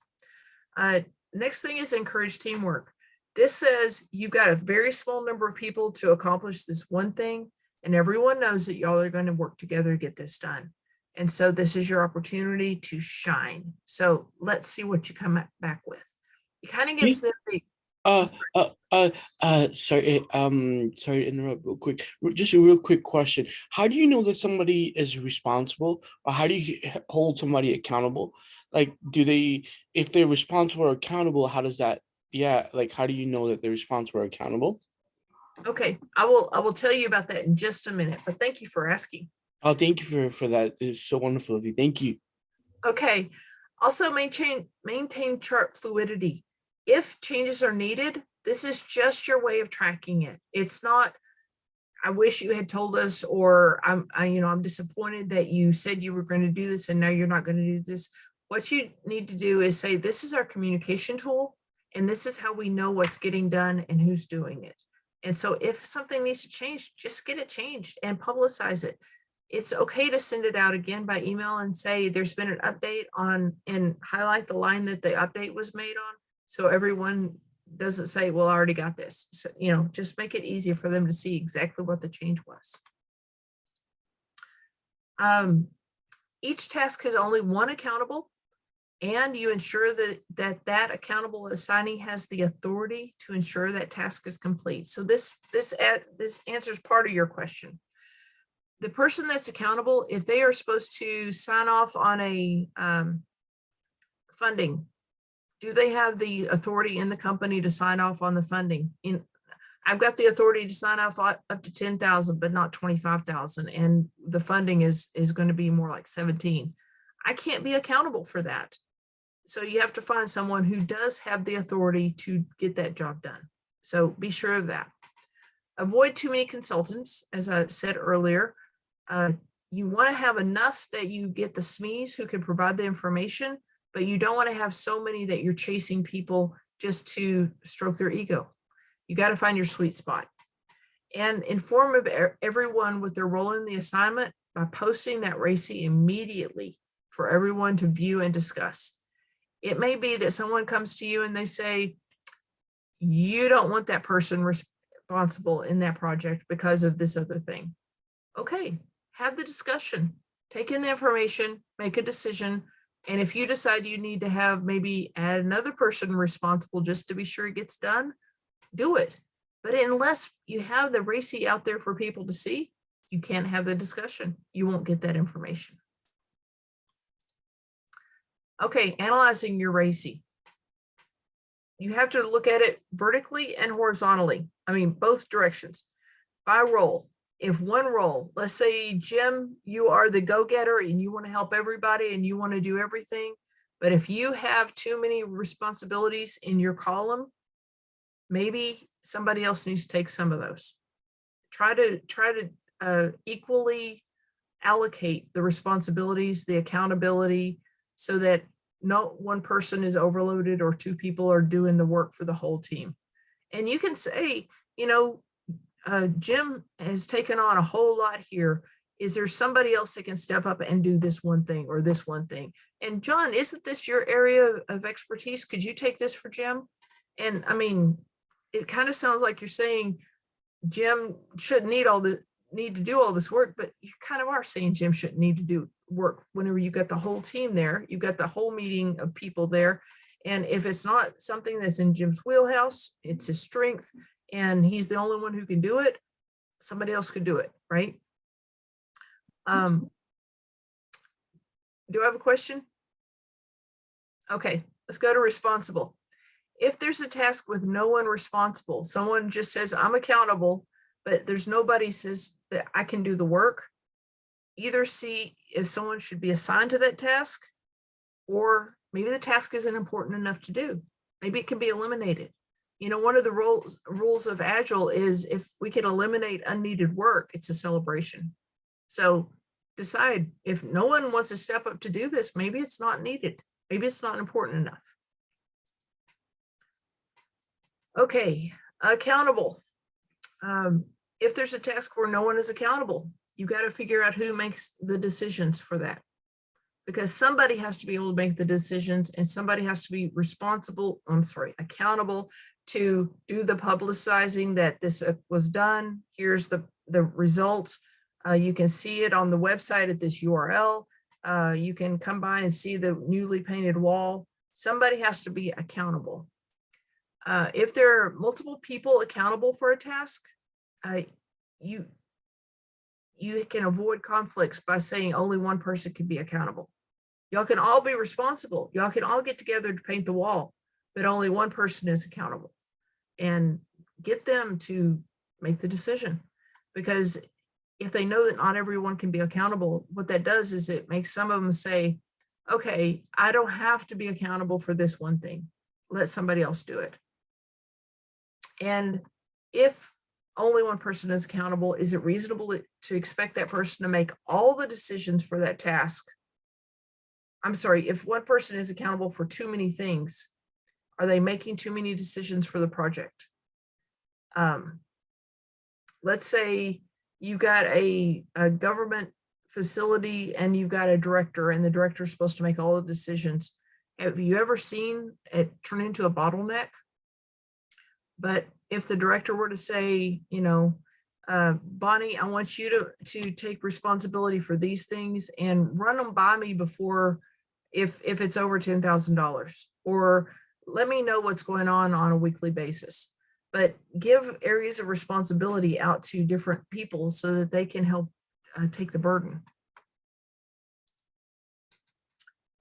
Next thing is encourage teamwork. This says you've got a very small number of people to accomplish this one thing, and everyone knows that y'all are going to work together to get this done. And so this is your opportunity to shine. So let's see what you come back with. It kind of gives them the sorry to interrupt real quick. Just a real quick question. How do you know that somebody is responsible, or how do you hold somebody accountable? Like, if they're responsible or accountable, how does that, how do you know that they're responsible or accountable? Okay, I will tell you about that in just a minute, but thank you for asking. Oh, thank you for that. It's so wonderful of you. Thank you. Okay, also maintain chart fluidity. If changes are needed, this is just your way of tracking it. It's not, I wish you had told us, or I'm disappointed that you said you were going to do this and now you're not going to do this. What you need to do is say, this is our communication tool, and this is how we know what's getting done and who's doing it. And so if something needs to change, just get it changed and publicize it. It's okay to send it out again by email and say there's been an update on, and highlight the line that the update was made on. So everyone doesn't say, well, I already got this. So, just make it easier for them to see exactly what the change was. Each task has only one accountable, and you ensure that accountable assignee has the authority to ensure that task is complete. So this answers part of your question. The person that's accountable, if they are supposed to sign off on a funding, do they have the authority in the company to sign off on the funding? I've got the authority to sign off up to 10,000, but not 25,000. And the funding is going to be more like 17. I can't be accountable for that. So you have to find someone who does have the authority to get that job done. So be sure of that. Avoid too many consultants. As I said earlier, you want to have enough that you get the SMEs who can provide the information, but you don't want to have so many that you're chasing people just to stroke their ego. You got to find your sweet spot. And inform everyone with their role in the assignment by posting that RACI immediately for everyone to view and discuss. It may be that someone comes to you and they say, you don't want that person responsible in that project because of this other thing. Okay, have the discussion, take in the information, make a decision. And if you decide you need to have maybe add another person responsible just to be sure it gets done, do it. But unless you have the RACI out there for people to see, you can't have the discussion. You won't get that information. Okay, analyzing your RACI. You have to look at it vertically and horizontally. I mean, both directions. By role. If one role, let's say, Jim, you are the go-getter and you want to help everybody and you want to do everything. But if you have too many responsibilities in your column, maybe somebody else needs to take some of those. Try to equally allocate the responsibilities, the accountability, so that not one person is overloaded or two people are doing the work for the whole team. And you can say, Jim has taken on a whole lot here. Is there somebody else that can step up and do this one thing or this one thing? And John, isn't this your area of expertise? Could you take this for Jim? And I mean, it kind of sounds like you're saying Jim shouldn't need to do all this work, but you kind of are saying Jim shouldn't need to do work whenever you got the whole team there, you got the whole meeting of people there. And if it's not something that's in Jim's wheelhouse, it's his strength, and he's the only one who can do it, somebody else could do it, right? Do I have a question? Okay, let's go to responsible. If there's a task with no one responsible, someone just says, I'm accountable, but there's nobody says that I can do the work, either see if someone should be assigned to that task, or maybe the task isn't important enough to do. Maybe it can be eliminated. One of the rules of Agile is if we can eliminate unneeded work, it's a celebration. So decide, if no one wants to step up to do this, maybe it's not needed. Maybe it's not important enough. Okay, accountable. If there's a task where no one is accountable, you got to figure out who makes the decisions for that. Because somebody has to be able to make the decisions, and somebody has to be accountable to do the publicizing that this was done. Here's the results. You can see it on the website at this URL. You can come by and see the newly painted wall. Somebody has to be accountable. If there are multiple people accountable for a task, you can avoid conflicts by saying only one person can be accountable. Y'all can all be responsible. Y'all can all get together to paint the wall, but only one person is accountable. And get them to make the decision. Because if they know that not everyone can be accountable, what that does is it makes some of them say, okay, I don't have to be accountable for this one thing. Let somebody else do it. And if only one person is accountable, is it reasonable to expect that person to make all the decisions for that task? I'm sorry, if one person is accountable for too many things, are they making too many decisions for the project? Let's say you got a government facility and you've got a director, and the director is supposed to make all the decisions. Have you ever seen it turn into a bottleneck? But if the director were to say, you know, Bonnie, I want you to take responsibility for these things and run them by me before, if it's over $10,000, or let me know what's going on a weekly basis. But give areas of responsibility out to different people so that they can help take the burden.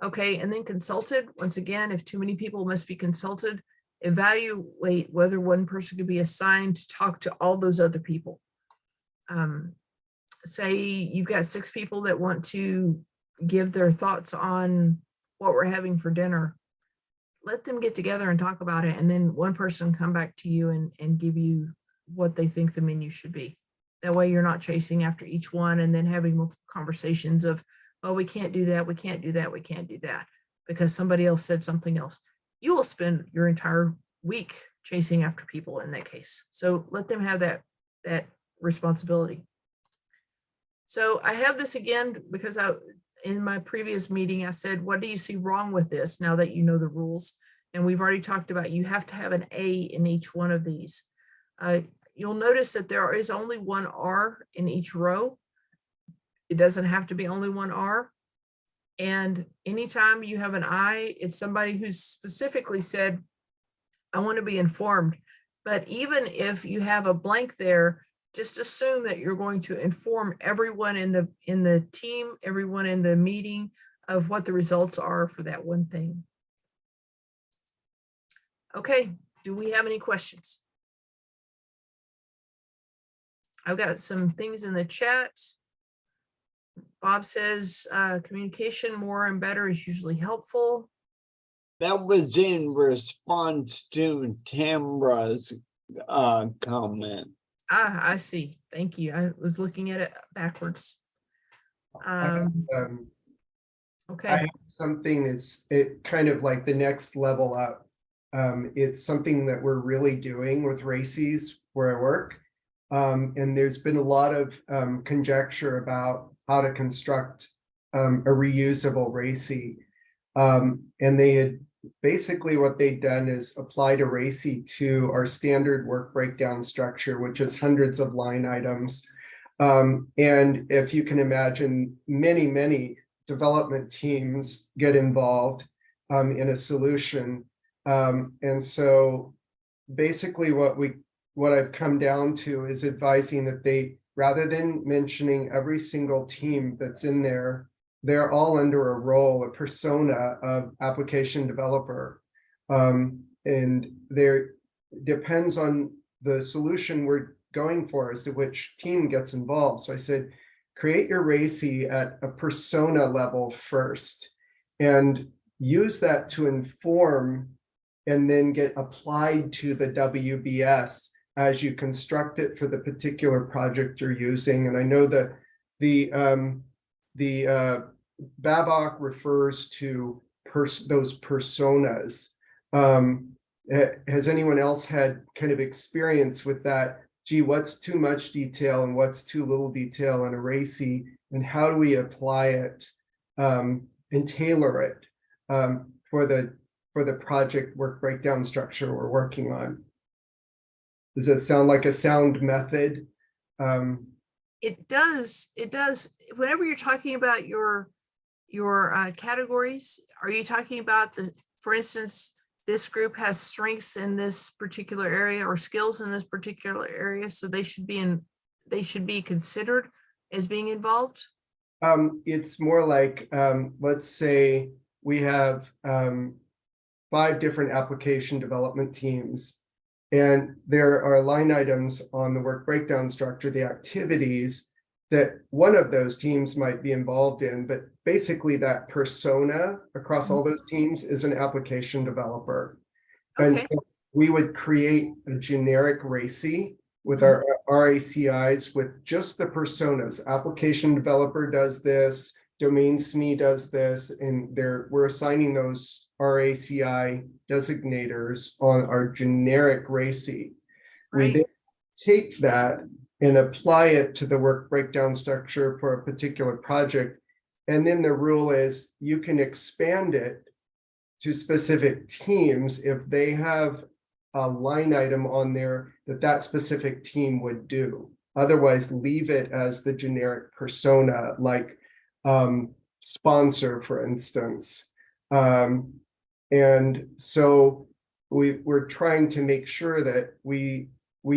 Okay, and then consulted. Once again, if too many people must be consulted, evaluate whether one person could be assigned to talk to all those other people. Say you've got 6 people that want to give their thoughts on what we're having for dinner. Let them get together and talk about it, and then one person come back to you and give you what they think the menu should be. That way you're not chasing after each one and then having multiple conversations of, oh, we can't do that, we can't do that, we can't do that, because somebody else said something else. You will spend your entire week chasing after people in that case. So let them have that responsibility. So I have this again because in my previous meeting, I said, what do you see wrong with this now that you know the rules? And we've already talked about you have to have an A in each one of these. You'll notice that there is only one R in each row. It doesn't have to be only one R. And anytime you have an I, it's somebody who's specifically said, I want to be informed. But even if you have a blank there, just assume that you're going to inform everyone in the team, everyone in the meeting of what the results are for that one thing. Okay, do we have any questions? I've got some things in the chat. Bob says communication more and better is usually helpful. That was in response to Tamra's comment. Ah, I see. Thank you. I was looking at it backwards. I Okay. have something that's kind of like the next level up. It's something that we're really doing with RACIs where I work. And there's been a lot of conjecture about how to construct a reusable RACI. And they had basically what they'd done is applied a RACI to our standard work breakdown structure, which is hundreds of line items. And if you can imagine, many development teams get involved in a solution. And so basically what I've come down to is advising that they, rather than mentioning every single team that's in there, they're all under a role, a persona of application developer. And there depends on the solution we're going for as to which team gets involved. So I said, create your RACI at a persona level first and use that to inform and then get applied to the WBS as you construct it for the particular project you're using. And I know that the BABOK refers to those personas. Has anyone else had kind of experience with that? Gee, what's too much detail and what's too little detail in a RACI, and how do we apply it and tailor it for the project work breakdown structure we're working on? Does that sound like a sound method? It does. It does. Whenever you're talking about your categories, are you talking about for instance, this group has strengths in this particular area or skills in this particular area, so they should be considered as being involved? It's more like, let's say we have 5 different application development teams, and there are line items on the work breakdown structure, the activities, that one of those teams might be involved in, but basically that persona across all those teams is an application developer. And Okay. so we would create a generic RACI with our RACIs with just the personas. Application developer does this, domain SME does this, and we're assigning those RACI designators on our generic RACI. We Right. then take that and apply it to the work breakdown structure for a particular project. And then the rule is you can expand it to specific teams if they have a line item on there that specific team would do. Otherwise, leave it as the generic persona, like sponsor, for instance. And so we're trying to make sure that we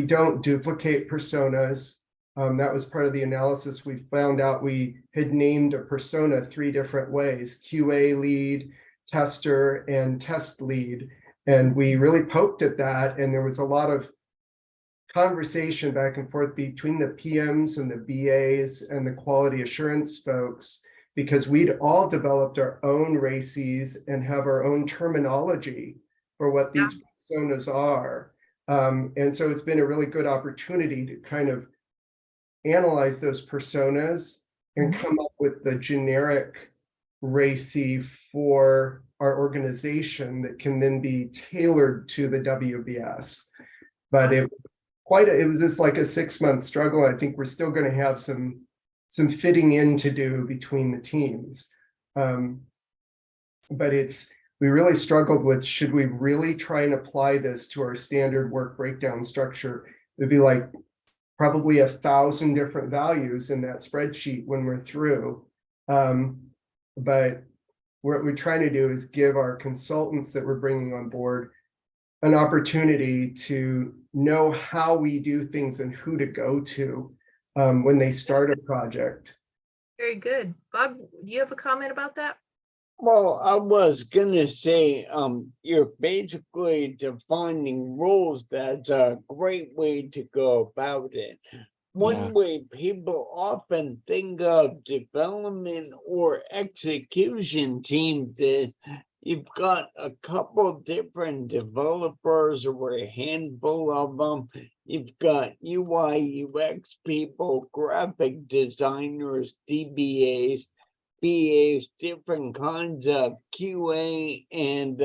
don't duplicate personas. That was part of the analysis. We found out we had named a persona 3 different ways: QA lead, tester, and test lead. And we really poked at that. And there was a lot of conversation back and forth between the PMs and the BAs and the quality assurance folks, because we'd all developed our own RACIs and have our own terminology for what these personas are. And so it's been a really good opportunity to kind of analyze those personas and come up with the generic RACI for our organization that can then be tailored to the WBS. But it was just like a 6-month struggle. I think we're still going to have some fitting in to do between the teams. But we really struggled with, should we really try and apply this to our standard work breakdown structure? It'd be like probably 1,000 different values in that spreadsheet when we're through. But what we're trying to do is give our consultants that we're bringing on board an opportunity to know how we do things and who to go to when they start a project. Very good. Bob, do you have a comment about that? Well, I was gonna say, you're basically defining rules. That's a great way to go about it. One way people often think of development or execution teams is you've got a couple different developers or a handful of them. You've got UI, UX people, graphic designers, DBAs, BAs, different kinds of QA, and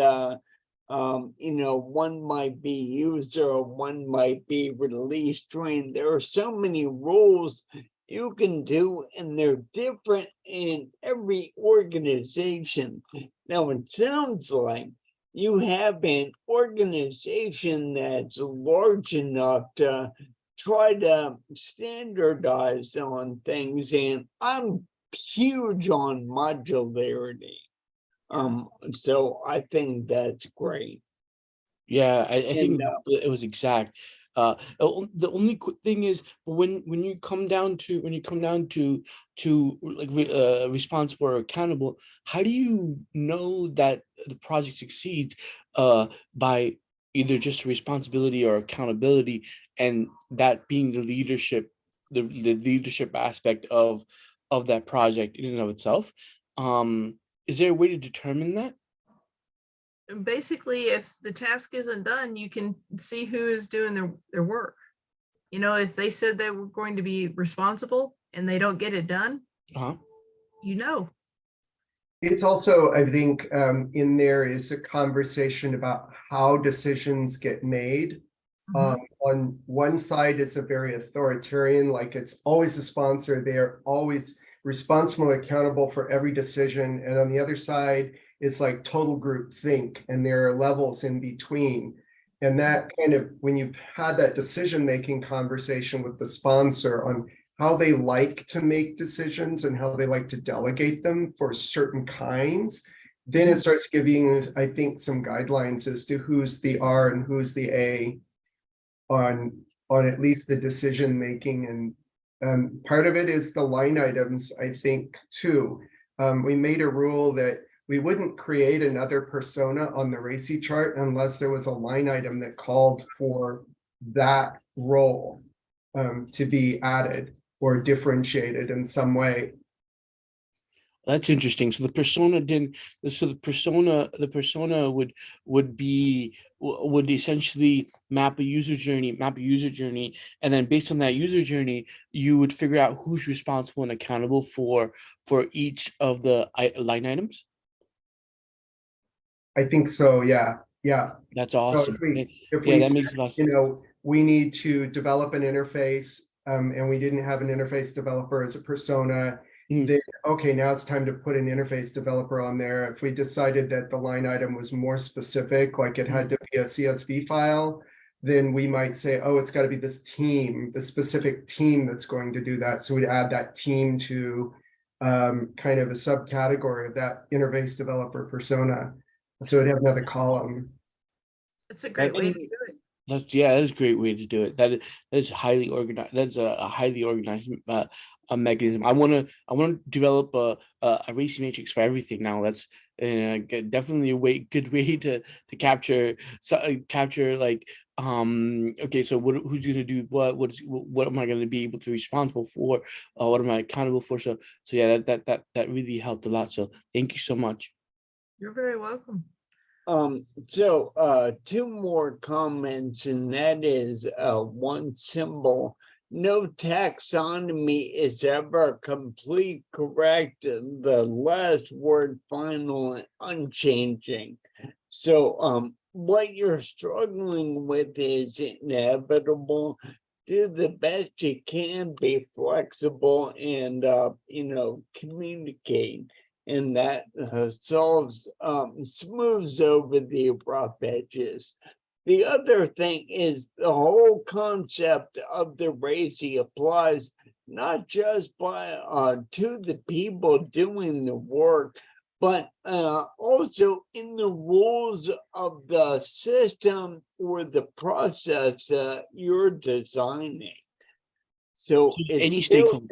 one might be user, one might be release trained. There are so many roles you can do, and they're different in every organization. Now, it sounds like you have an organization that's large enough to try to standardize on things, and I'm huge on modularity. So I think that's great. Yeah, I think it was exact. The only thing is when you come down to like responsible or accountable, how do you know that the project succeeds by either just responsibility or accountability, and that being the leadership aspect of that project in and of itself? Is there a way to determine that? Basically, if the task isn't done, you can see who is doing their work. If they said they were going to be responsible and they don't get it done, It's also, I think, in there is a conversation about how decisions get made. On one side, it's a very authoritarian, like it's always a sponsor. They're always responsible and accountable for every decision. And on the other side, it's like total group think, and there are levels in between. And that kind of, when you've had that decision-making conversation with the sponsor on how they like to make decisions and how they like to delegate them for certain kinds, then it starts giving, I think, some guidelines as to who's the R and who's the A on at least the decision-making. And part of it is the line items, I think, too. We made a rule that we wouldn't create another persona on the RACI chart unless there was a line item that called for that role to be added. or differentiated in some way. That's interesting. So the persona didn't. So the persona would essentially map a user journey, and then based on that user journey, you would figure out who's responsible and accountable for each of the line items. I think so. Yeah. Yeah. That's So awesome. if Yeah, we that said, makes a lot of you sense. know, we need to develop an interface, and we didn't have an interface developer as a persona, Mm. then okay, now it's time to put an interface developer on there. If we decided that the line item was more specific, like it had to be a CSV file, then we might say, oh, it's got to be this team, the specific team that's going to do that. So we'd add that team to kind of a subcategory of that interface developer persona. So it'd have another column. It's a great way to do it. That is a great way to do it. That is highly organized. That's a highly organized a mechanism. I want to develop a RACI matrix for everything now. That's definitely a good way to capture like okay, so who's going to do what am I going to be able to be responsible for, what am I accountable for? So yeah, that really helped a lot. So thank you so much. You're very welcome. So two more comments, and that is one symbol. No taxonomy is ever complete correct. The last word final and unchanging. So what you're struggling with is inevitable. Do the best you can, be flexible, and communicate. And that smooths over the rough edges. The other thing is the whole concept of the RACI applies not just to the people doing the work, but also in the rules of the system or the process that you're designing. So any stakeholder,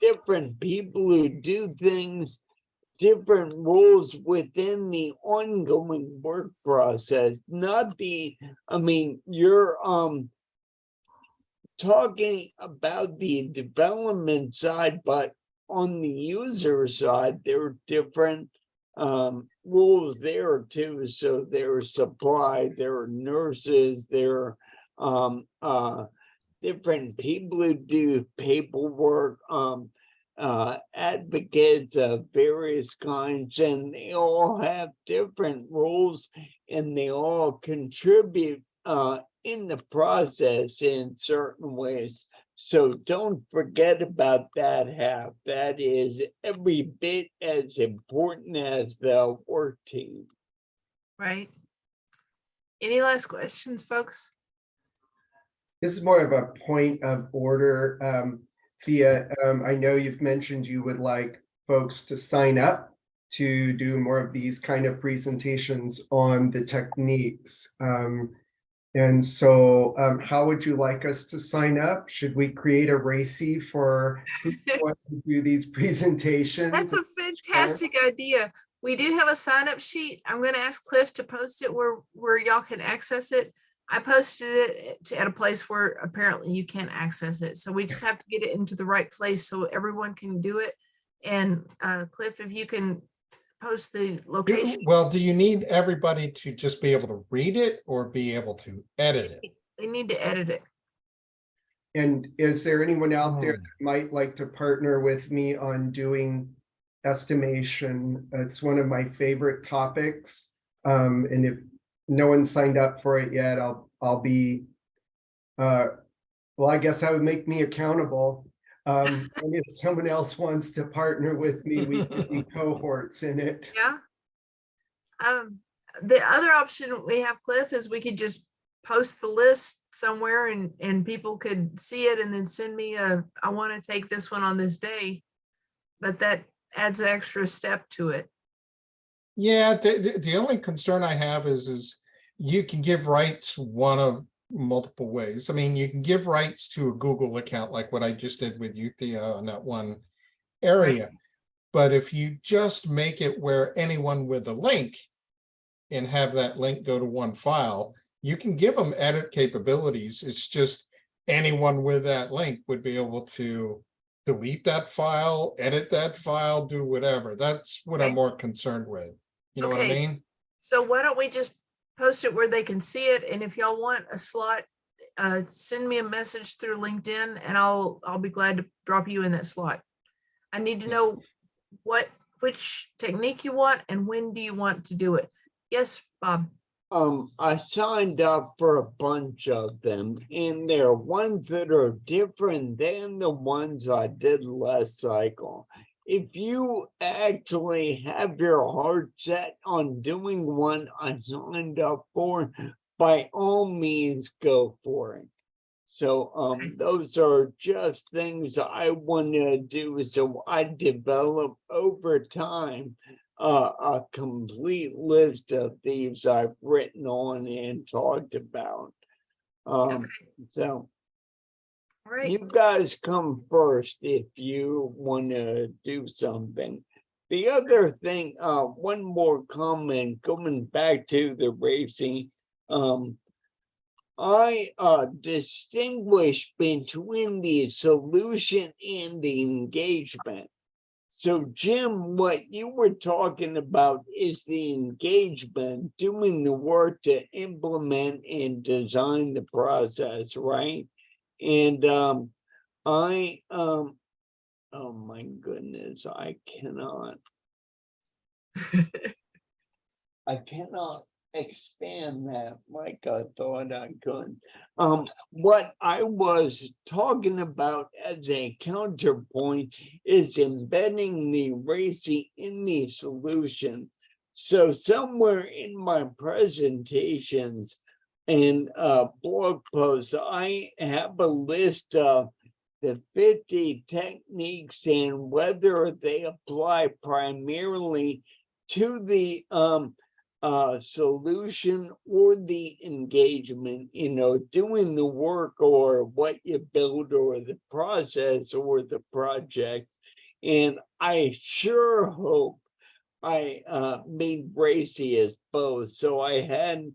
different people who do things, different rules within the ongoing work process, not you're talking about the development side, but on the user side, there are different rules there too. So there are supply, there are nurses, there are different people who do paperwork, advocates of various kinds, and they all have different rules, and they all contribute in the process in certain ways. So don't forget about that half. That is every bit as important as the work team. Right. Any last questions, folks? This is more of a point of order. Thea, I know you've mentioned you would like folks to sign up to do more of these kind of presentations on the techniques. And so how would you like us to sign up? Should we create a RACI for who wants to do these presentations? That's a fantastic idea. We do have a sign-up sheet. I'm going to ask Cliff to post it where y'all can access it. I posted it at a place where apparently you can't access it. So we just have to get it into the right place so everyone can do it. And Cliff, if you can post the location. Well, do you need everybody to just be able to read it or be able to edit it? They need to edit it. And is there anyone out there that might like to partner with me on doing estimation? It's one of my favorite topics. And if no one signed up for it yet, I'll be, well, I guess that would make me accountable. And if someone else wants to partner with me, we can be cohorts in it. Yeah. The other option we have, Cliff, is we could just post the list somewhere and people could see it and then send me I want to take this one on this day, but that adds an extra step to it. Yeah, the only concern I have is you can give rights one of multiple ways. I mean, you can give rights to a Google account like what I just did with you, Thea, on that one area. Right. But if you just make it where anyone with a link and have that link go to one file, you can give them edit capabilities. It's just anyone with that link would be able to delete that file, edit that file, do whatever. That's what I'm Okay. more concerned with. You know what I Okay. mean? So why don't we just post it where they can see it? And if y'all want a slot, send me a message through LinkedIn and I'll be glad to drop you in that slot. I need to Yeah. know which technique you want and when do you want to do it? Yes, Bob. I signed up for a bunch of them, and there are ones that are different than the ones I did last cycle. If you actually have your heart set on doing one I signed up for, by all means, go for it. So those are just things I want to do. So I develop over time a complete list of these I've written on and talked about. Okay. So All right. you guys come first if you want to do something. The other thing, one more comment going back to the RACI. I distinguish between the solution and the engagement. So Jim, what you were talking about is the engagement, doing the work to implement and design the process, right? And oh my goodness, I cannot expand that like I thought I could. What I was talking about as a counterpoint is embedding the RACI in the solution. So somewhere in my presentations and blog posts, I have a list of the 50 techniques and whether they apply primarily to the solution or the engagement, you know, doing the work or what you build or the process or the project. And I sure hope I made RACI as both. So I had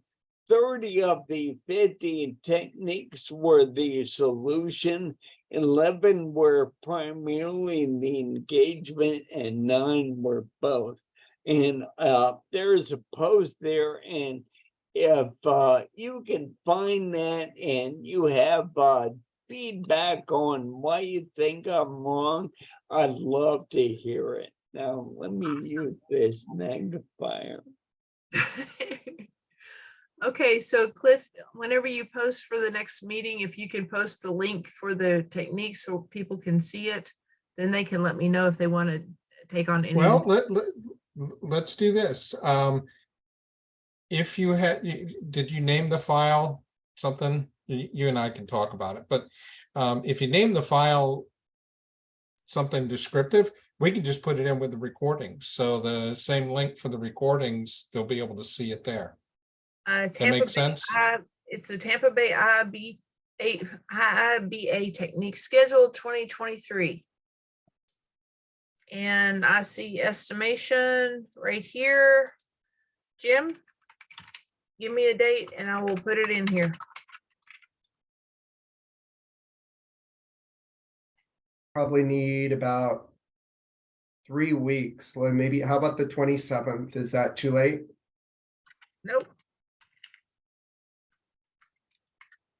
30 of the 50 techniques were the solution, 11 were primarily the engagement, and 9 were both. And there's a post there, and if you can find that and you have feedback on why you think I'm wrong, I'd love to hear it. Now, let me use this magnifier. Okay, so Cliff, whenever you post for the next meeting, if you can post the link for the techniques so people can see it, then they can let me know if they want to take on any. Well, let's do this. If you had, did you name the file something? You and I can talk about it, but if you name the file something descriptive, we can just put it in with the recordings. So the same link for the recordings, they'll be able to see it there. That makes sense? It's the Tampa Bay IIBA Technique Schedule 2023. And I see estimation right here. Jim, give me a date and I will put it in here. Probably need about 3 weeks. Like maybe, how about the 27th? Is that too late? Nope.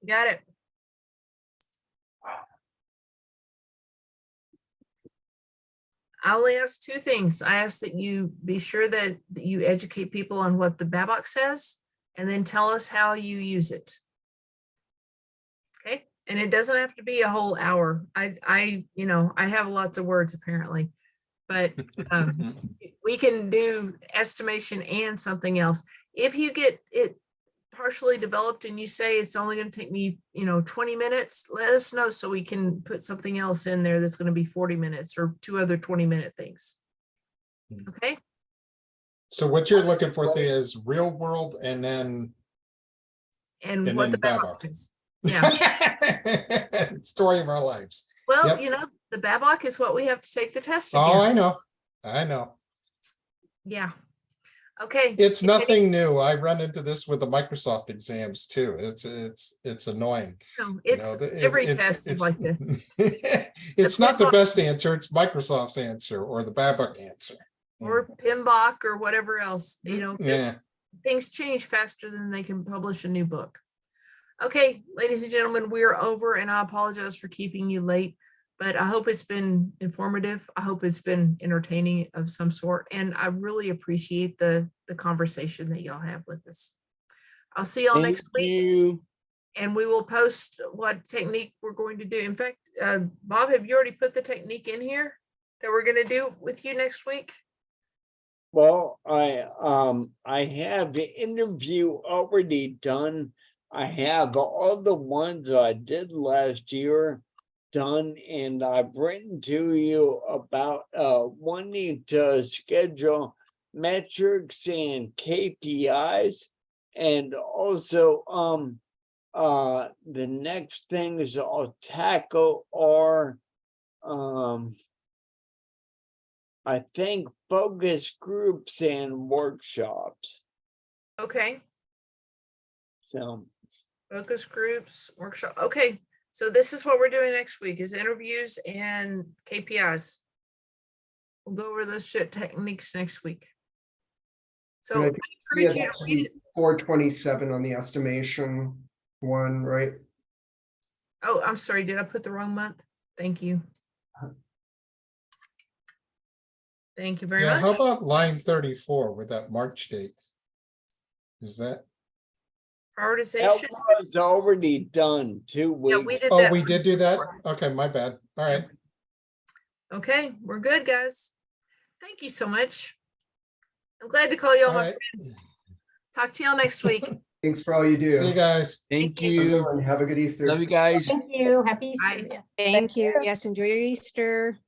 Got it. I only ask 2 things. I ask that you be sure that you educate people on what the BABOK says, and then tell us how you use it. Okay, and it doesn't have to be a whole hour. I have lots of words apparently, but we can do estimation and something else. If you get it partially developed and you say it's only going to take me 20 minutes, let us know so we can put something else in there that's going to be 40 minutes or 2 other 20-minute things. Okay, So what you're looking for Thea is real world and then what the BABOK BABOK. is. Yeah. Story of our lives. Well, Yep. the BABOK is what we have to take the test Oh, again. I know. Yeah. Okay. It's if any- nothing new. I run into this with the Microsoft exams too. It's annoying. No, You know, it's every test is like this. It's not the PMBOK best answer. It's Microsoft's answer or the BABOK answer. or PMBOK or whatever else, Yeah. things change faster than they can publish a new book. Okay, ladies and gentlemen, we are over and I apologize for keeping you late, but I hope it's been informative. I hope it's been entertaining of some sort. And I really appreciate the conversation that y'all have with us. I'll see y'all Thank next week you. and we will post what technique we're going to do. In fact, Bob, have you already put the technique in here that we're going to do with you next week? Well, I have the interview already done. I have all the ones I did last year done, and I've written to you about wanting to schedule metrics and KPIs, and also the next things I'll tackle are I think focus groups and workshops. Okay. So Focus groups, workshop. Okay, so this is what we're doing next week is interviews and KPIs. We'll go over those techniques next week. So I And I think encourage you to read it. 427 on the estimation one, right? Oh, I'm sorry. Did I put the wrong month? Thank you. Thank you very Yeah, how much. about line 34 with that March date? Is that, that Prioritization. was already done 2 Yeah, weeks. we did oh, that. we one did do that? before. Okay, my bad. All right. Okay, we're good, guys. Thank you so much. I'm glad to call you all All my right. friends. Talk to y'all next week. Thanks for all you do. See you guys. Thank you. you. And have a good Easter. Love you guys. Thank you. Happy Bye. Easter. Yeah. Thank you. you. Yes, enjoy your Easter.